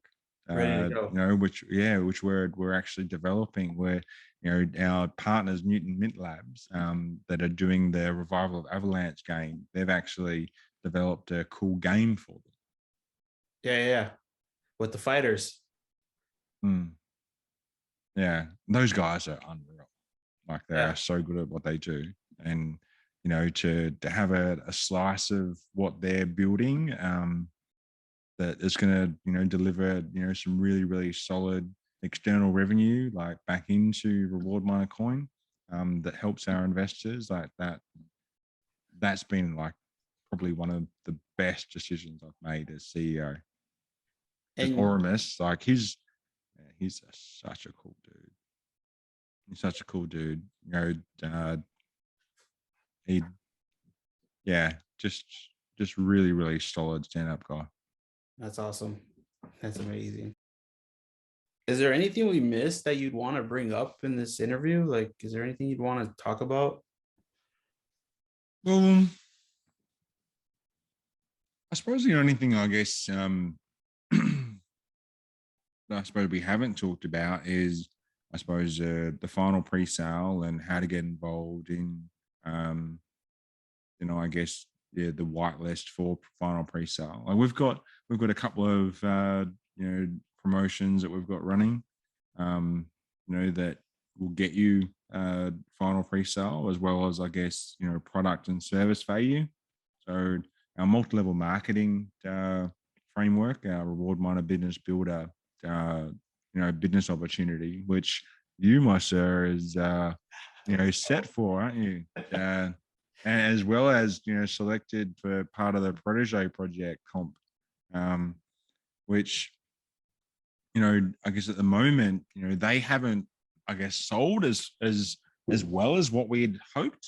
Ready to go. Which we're actually developing, where our partners Newton Mint Labs, that are doing the Revival of Avalanche game, they've actually developed a cool game for them. Yeah, with the fighters. Yeah, those guys are unreal. Like they are so good at what they do, and to have a slice of what they're building, that is going to deliver some really, really solid external revenue like back into Reward Miner coin, that helps our investors. Like that's been like probably one of the best decisions I've made as CEO. And Oramus, like he's such a cool dude. He's such a cool dude. He just really, really solid stand-up guy. That's awesome. That's amazing. Is there anything we missed that you'd want to bring up in this interview? Like, is there anything you'd want to talk about? Well, I suppose the only thing I guess that I suppose we haven't talked about is I suppose the final pre-sale and how to get involved in um, I guess the whitelist for final pre-sale. Like we've got a couple of promotions that we've got running, that will get you final pre-sale as well as I guess product and service value. So our multi-level marketing framework, our reward miner business builder, business opportunity, which you, my sir, is set for, aren't you? As well as selected for part of the Presale project comp, which I guess at the moment they haven't I guess sold as well as what we had hoped.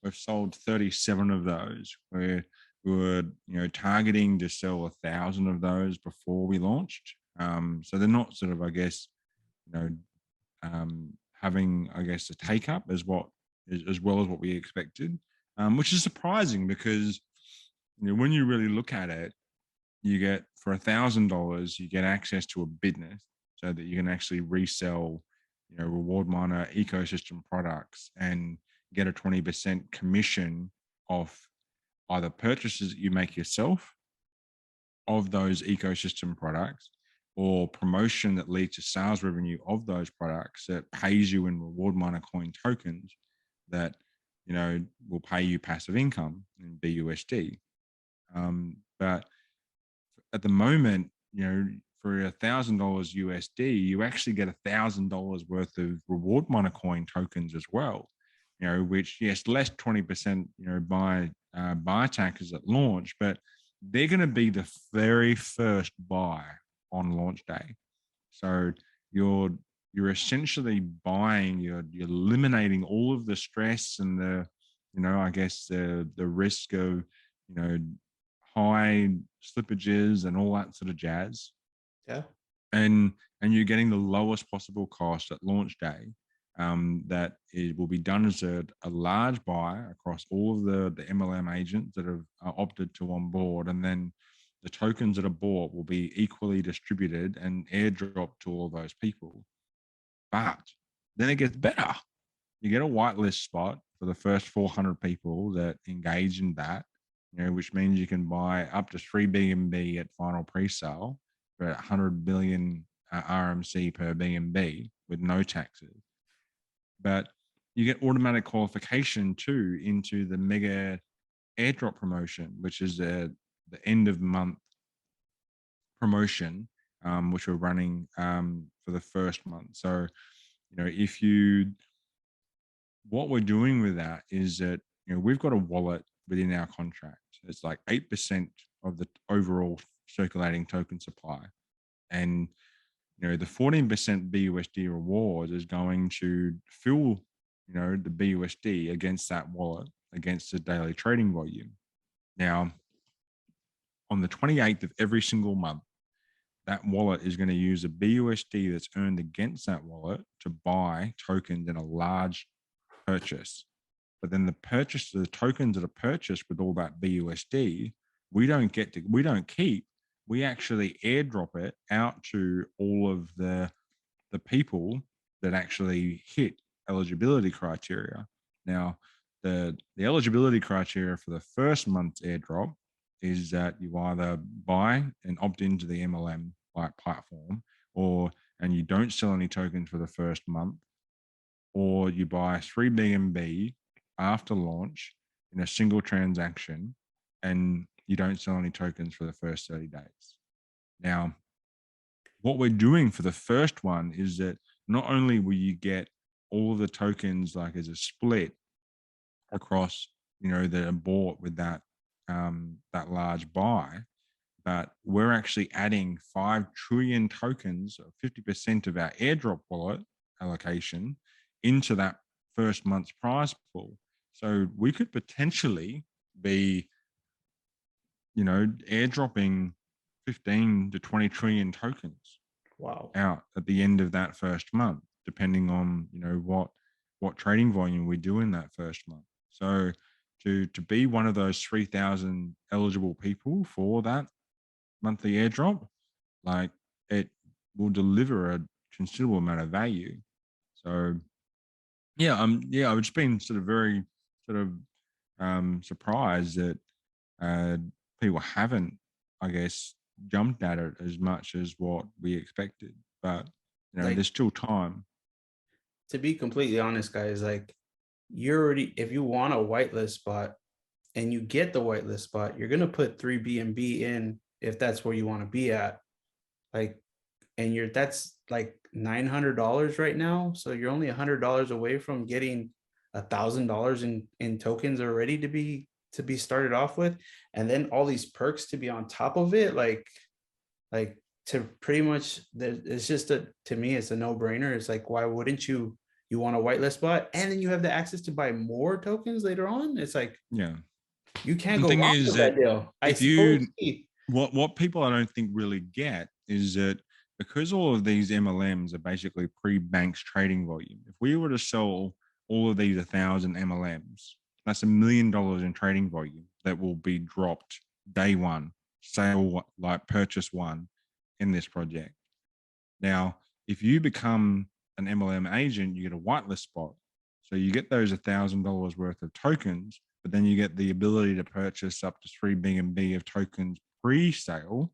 We've sold 37 of those. We were targeting to sell 1,000 of those before we launched. So they're not sort of I guess having I guess a take up as well as what we expected, which is surprising because when you really look at it, you get for $1,000 you get access to a business so that you can actually resell reward miner ecosystem products and get a 20% commission off either purchases that you make yourself of those ecosystem products or promotion that leads to sales revenue of those products that pays you in reward miner coin tokens that will pay you passive income in BUSD. But at the moment, for $1,000 USD, you actually get $1,000 worth of reward miner coin tokens as well. Which yes, less 20%, by attackers at launch, but they're going to be the very first buy on launch day. So you're essentially buying, you're eliminating all of the stress and the, I guess the risk of, high slippages and all that sort of jazz. Yeah. And you're getting the lowest possible cost at launch day. That it will be done as a large buy across all of the MLM agents that have opted to onboard, and then the tokens that are bought will be equally distributed and airdropped to all those people. But then it gets better. You get a whitelist spot for the first 400 people that engage in that, which means you can buy up to 3 BNB at final pre-sale for 100 billion RMC per BNB with no taxes. But you get automatic qualification too into the mega airdrop promotion, which is the end of month promotion, which we're running for the first month. So, what we're doing with that is that, we've got a wallet within our contract. It's like 8% of the overall circulating token supply. And the 14% BUSD reward is going to fill, the BUSD against that wallet, against the daily trading volume. Now, on the 28th of every single month, that wallet is going to use a BUSD that's earned against that wallet to buy tokens in a large purchase. But then the tokens that are purchased with all that BUSD, we don't keep. We actually airdrop it out to all of the people that actually hit eligibility criteria. Now, the eligibility criteria for the first month's airdrop is that you either buy and opt into the MLM platform, and you don't sell any tokens for the first month, or you buy 3 BNB after launch in a single transaction, and you don't sell any tokens for the first 30 days. Now, what we're doing for the first one is that not only will you get all of the tokens like as a split across, that are bought with that large buy, but we're actually adding 5 trillion tokens, 50% of our airdrop wallet allocation into that first month's prize pool. So we could potentially be, airdropping 15 to 20 trillion tokens. Wow. Out at the end of that first month, depending on, what trading volume we do in that first month. So to be one of those 3,000 eligible people for that monthly airdrop, like it will deliver a considerable amount of value. So yeah, I've just been sort of very sort of surprised that uh, people haven't, I guess, jumped at it as much as what we expected. But Like, there's still time. to be completely honest, guys, like you're already, if you want a whitelist spot and you get the whitelist spot, you're gonna put 3 BNB in if that's where you want to be at. Like, and that's like $900 right now. So you're only $100 away from getting $1,000 in tokens already to be started off with, and then all these perks to be on top of it. Like to pretty much, it's just to me, it's a no brainer. It's like, why wouldn't you want a whitelist spot, and then you have the access to buy more tokens later on? It's like, Yeah. you can't The go thing wrong is with that that deal. I if you see. what people I don't think really get is that because all of these MLMs are basically pre-banked trading volume, if we were to sell all of these 1,000 MLMs, that's $1 million in trading volume that will be dropped day one, sale like purchase one in this project. Now, if you become an MLM agent, you get a whitelist spot. So you get those $1,000 worth of tokens, but then you get the ability to purchase up to 3 BNB of tokens pre-sale,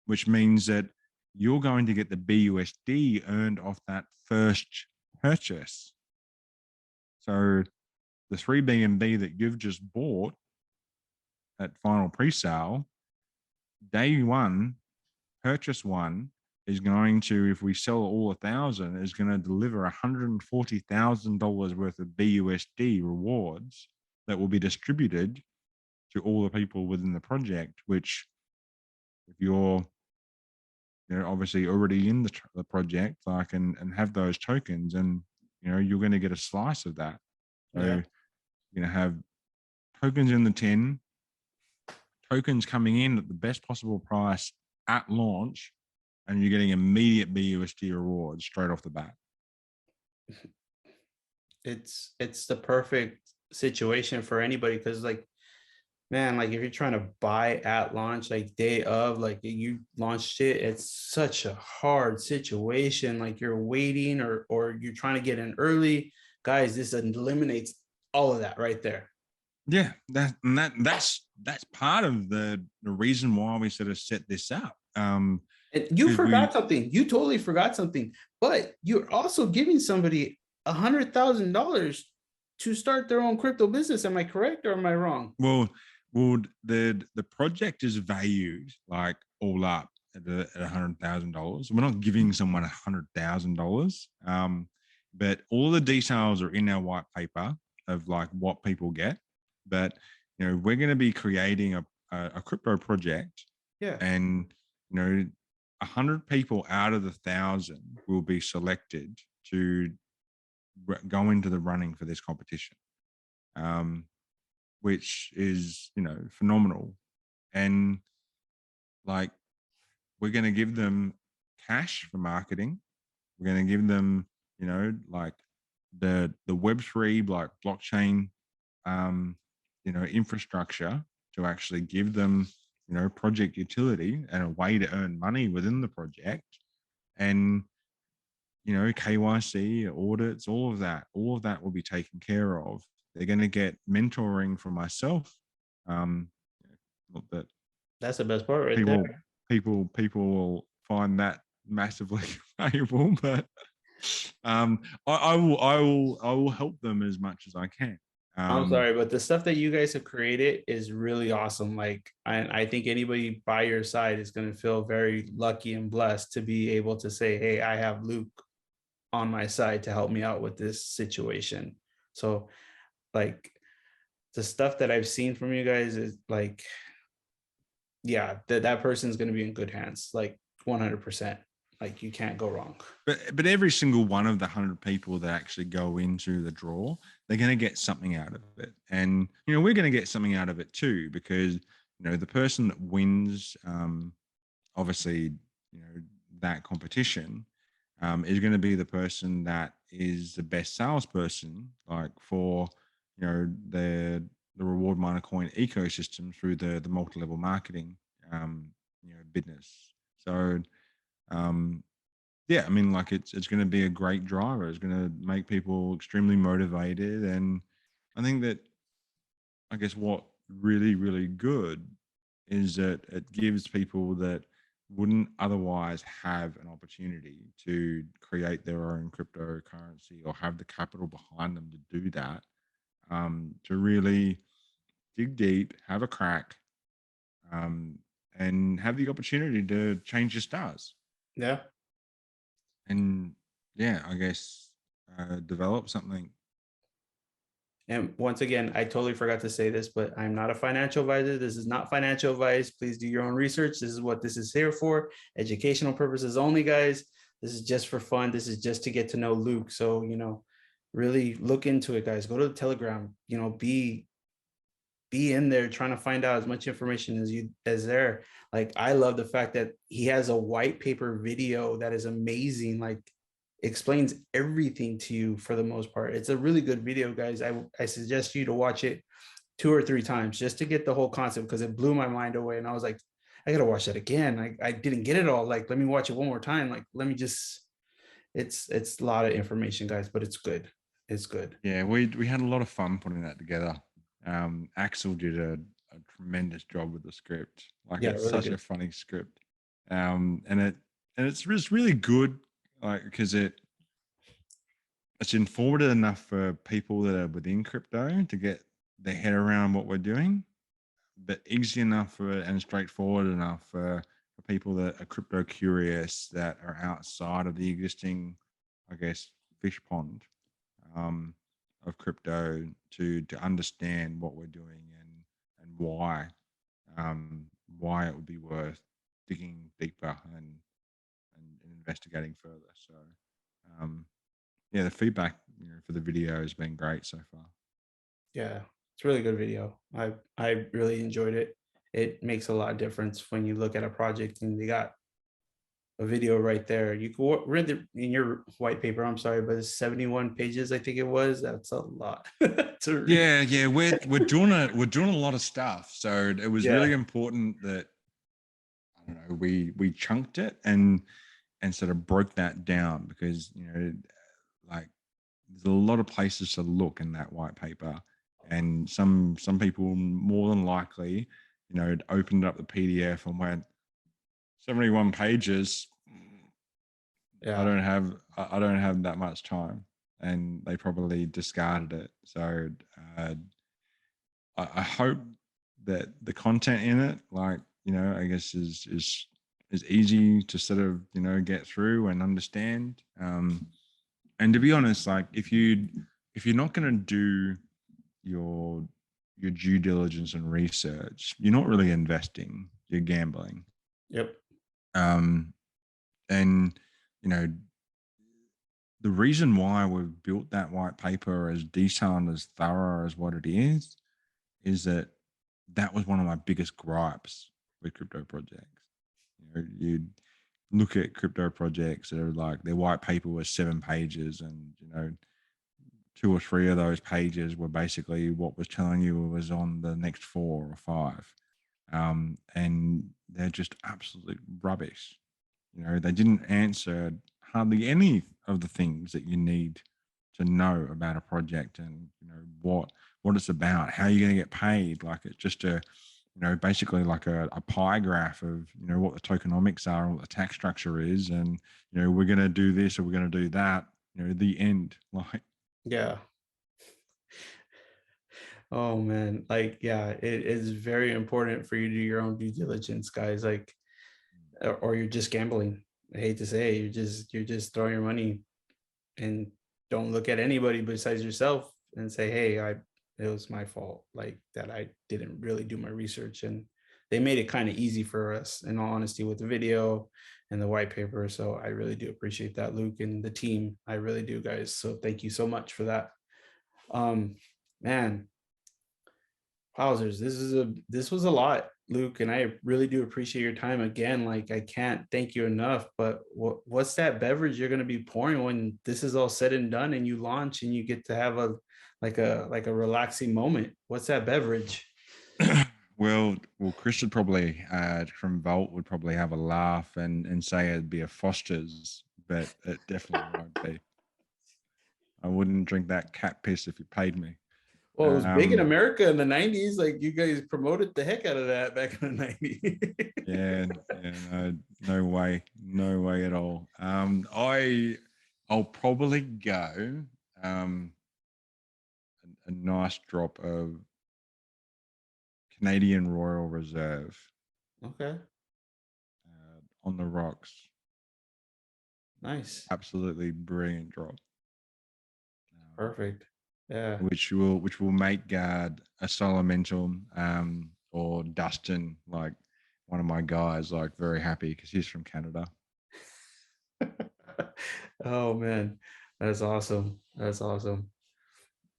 which means that you're going to get the BUSD earned off that first purchase. So the 3 BNB that you've just bought at final pre-sale, day one, purchase one, is going to, if we sell all 1,000, is going to deliver $140,000 worth of BUSD rewards that will be distributed to all the people within the project. Which, if you're obviously already in the project, like and have those tokens, and you're going to get a slice of that. So Yeah. you're going to have tokens in the 10, tokens coming in at the best possible price at launch, and you're getting immediate BUSD rewards straight off the bat. It's the perfect situation for anybody, because like, man, like if you're trying to buy at launch, like day of, like you launched it, it's such a hard situation. Like you're waiting, or you're trying to get in early. Guys, this eliminates all of that right there. Yeah, that's part of the reason why we sort of set this up. And you forgot something. You totally forgot something. But you're also giving somebody $100,000 to start their own crypto business. Am I correct or am I wrong? Well, the project is valued like all up at $100,000. We're not giving someone $100,000, but all the details are in our white paper of like what people get. But we're going to be creating a crypto project, Yeah. and 100 people out of the 1,000 will be selected to go into the running for this competition, which is phenomenal. And like, we're going to give them cash for marketing. We're going to give them like the Web3 like blockchain infrastructure to actually give them project utility and a way to earn money within the project. And KYC, audits, all of that will be taken care of. They're going to get mentoring from myself. Not that That's the best part right there. people will find that massively valuable, but I will help them as much as I can. I'm sorry, but the stuff that you guys have created is really awesome. Like, I think anybody by your side is going to feel very lucky and blessed to be able to say, hey, I have Luke on my side to help me out with this situation. So like, the stuff that I've seen from you guys is like, yeah, that person's going to be in good hands, like 100%. Like, you can't go wrong. But every single one of the 100 people that actually go into the draw, they're going to get something out of it. And, we're going to get something out of it too, because, the person that wins, obviously, that competition is going to be the person that is the best salesperson, like for, the reward miner coin ecosystem through the multi-level marketing business. So yeah, I mean, like it's going to be a great driver. It's going to make people extremely motivated, and I think that I guess what really good is that it gives people that wouldn't otherwise have an opportunity to create their own cryptocurrency or have the capital behind them to do that, to really dig deep, have a crack, um, and have the opportunity to change your stars. Yeah. And yeah, I guess develop something. And once again, I totally forgot to say this, but I'm not a financial advisor. This is not financial advice. Please do your own research. This is what this is here for. Educational purposes only, guys. This is just for fun. This is just to get to know Luke. So, really look into it, guys. Go to the Telegram, be in there trying to find out as much information as there. Like, I love the fact that he has a white paper video that is amazing. Like, explains everything to you for the most part. It's a really good video, guys. I suggest you to watch it 2 or 3 times just to get the whole concept, because it blew my mind away. And I was like, I gotta watch that again. I didn't get it all. Like, let me watch it one more time. Like, let me just, it's a lot of information, guys, but it's good. It's good. Yeah, we had a lot of fun putting that together. Axel did a tremendous job with the script. Like, Yeah, it's really such a good. funny script, and it's just really good, like because it's informative enough for people that are within crypto to get their head around what we're doing, but easy enough for and straightforward enough for people that are crypto curious that are outside of the existing, I guess, fish pond um, of crypto to understand what we're doing and why it would be worth digging deeper and investigating further. So um, yeah, the feedback for the video has been great so far. Yeah, it's a really good video. I really enjoyed it. It makes a lot of difference when you look at a project and they got a video right there. You can read it in your white paper. I'm sorry, but it's 71 pages, I think it was. That's a lot to read. Yeah, we're doing a lot of stuff. So it was really Yeah. important that I don't know we chunked it and sort of broke that down because like there's a lot of places to look in that white paper, and some people more than likely opened up the PDF and went 71 pages. I Yeah. don't have I don't have that much time, and they probably discarded it. So I hope that the content in it, like I guess is easy to sort of get through and understand. And to be honest, like if you're not going to do your your due diligence and research, you're not really investing. You're gambling. Yep. Um, and you know the reason why we've built that white paper as detailed and as thorough as what it is that that was one of my biggest gripes with crypto projects. You'd look at crypto projects that are like their white paper was 7 pages, and 2 or 3 of those pages were basically what was telling you was on the next 4 or 5, and they're just absolute rubbish. They didn't answer hardly any of the things that you need to know about a project, and what it's about, how you're going to get paid. Like, it's just basically like a pie graph of what the tokenomics are and what the tax structure is, and we're going to do this or we're going to do that. The end. Like, Yeah. Oh man. Like, yeah, it is very important for you to do your own due diligence, guys. Like, or you're just gambling. I hate to say it, you're just throwing your money, and don't look at anybody besides yourself and say, hey, it was my fault, like that I didn't really do my research. And they made it kind of easy for us, in all honesty, with the video and the white paper. So I really do appreciate that, Luke, and the team. I really do, guys. So thank you so much for that. Man, Wowzers, this was a lot, Luke, and I really do appreciate your time again. Like, I can't thank you enough. But what's that beverage you're going to be pouring when this is all said and done and you launch and you get to have like a relaxing moment. What's that beverage? Well, Chris would probably from Vault would probably have a laugh and say it'd be a Foster's, but it definitely won't be. I wouldn't drink that cat piss if you paid me. Well, it was big in Um, America in the 90s. Like you guys promoted the heck out of that back in the 90s. yeah, no way, no way at all. I'll probably go a nice drop of Canadian Royal Reserve Okay, on the rocks. nice. Absolutely brilliant drop. Perfect. Yeah. Which will make guard a Solomental or Dustin, like one of my guys, like very happy because he's from Canada. Oh man, that's awesome. That's awesome.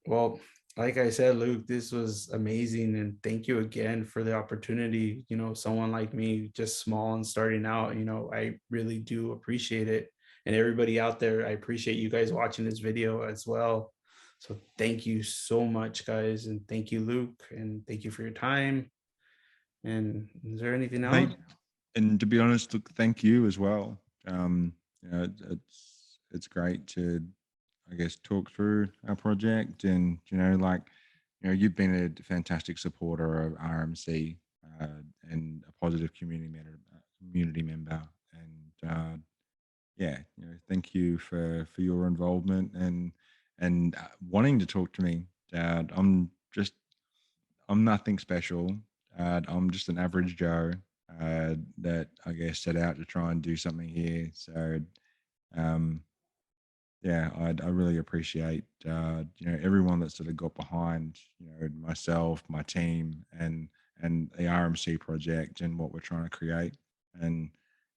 Well, like I said, Luke, this was amazing. And thank you again for the opportunity. Someone like me, just small and starting out, I really do appreciate it. And everybody out there, I appreciate you guys watching this video as well. So thank you so much, guys. And thank you, Luke. And thank you for your time. And is there anything else? Mate, and to be honest, look, thank you as well. It's great to, I guess, talk through our project, and you've been a fantastic supporter of RMC and a positive community member, and yeah, thank you for your involvement and wanting to talk to me. I'm nothing special. I'm just an average Joe that I guess set out to try and do something here. So, um, yeah, I really appreciate everyone that sort of got behind myself, my team, and the RMC project and what we're trying to create. And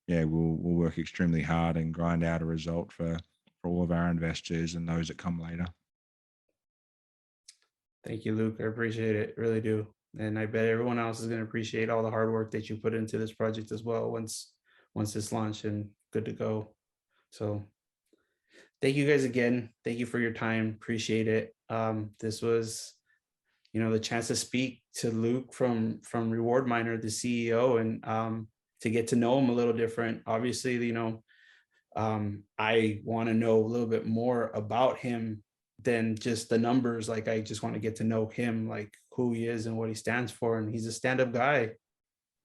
yeah, we'll work extremely hard and grind out a result for all of our investors and those that come later. Thank you, Luke. I appreciate it. Really do. And I bet everyone else is going to appreciate all the hard work that you put into this project as well once it's launched and good to go. So thank you guys again. Thank you for your time. Appreciate it. This was, the chance to speak to Luke from Reward Miner, the CEO, and to get to know him a little different. Obviously, I want to know a little bit more about him than just the numbers. Like I just want to get to know him, like who he is and what he stands for. And he's a stand-up guy.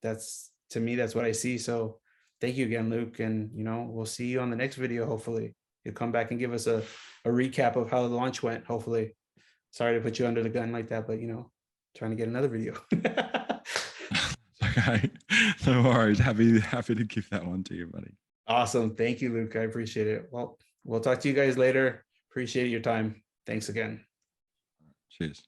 That's, to me, that's what I see. So thank you again, Luke. And we'll see you on the next video. Hopefully you'll come back and give us a recap of how the launch went. Hopefully. Sorry to put you under the gun like that, but trying to get another video. Okay, no worries. Happy to give that one to you, buddy. Awesome. Thank you, Luke. I appreciate it. Well, we'll talk to you guys later. Appreciate your time. Thanks again. Cheers.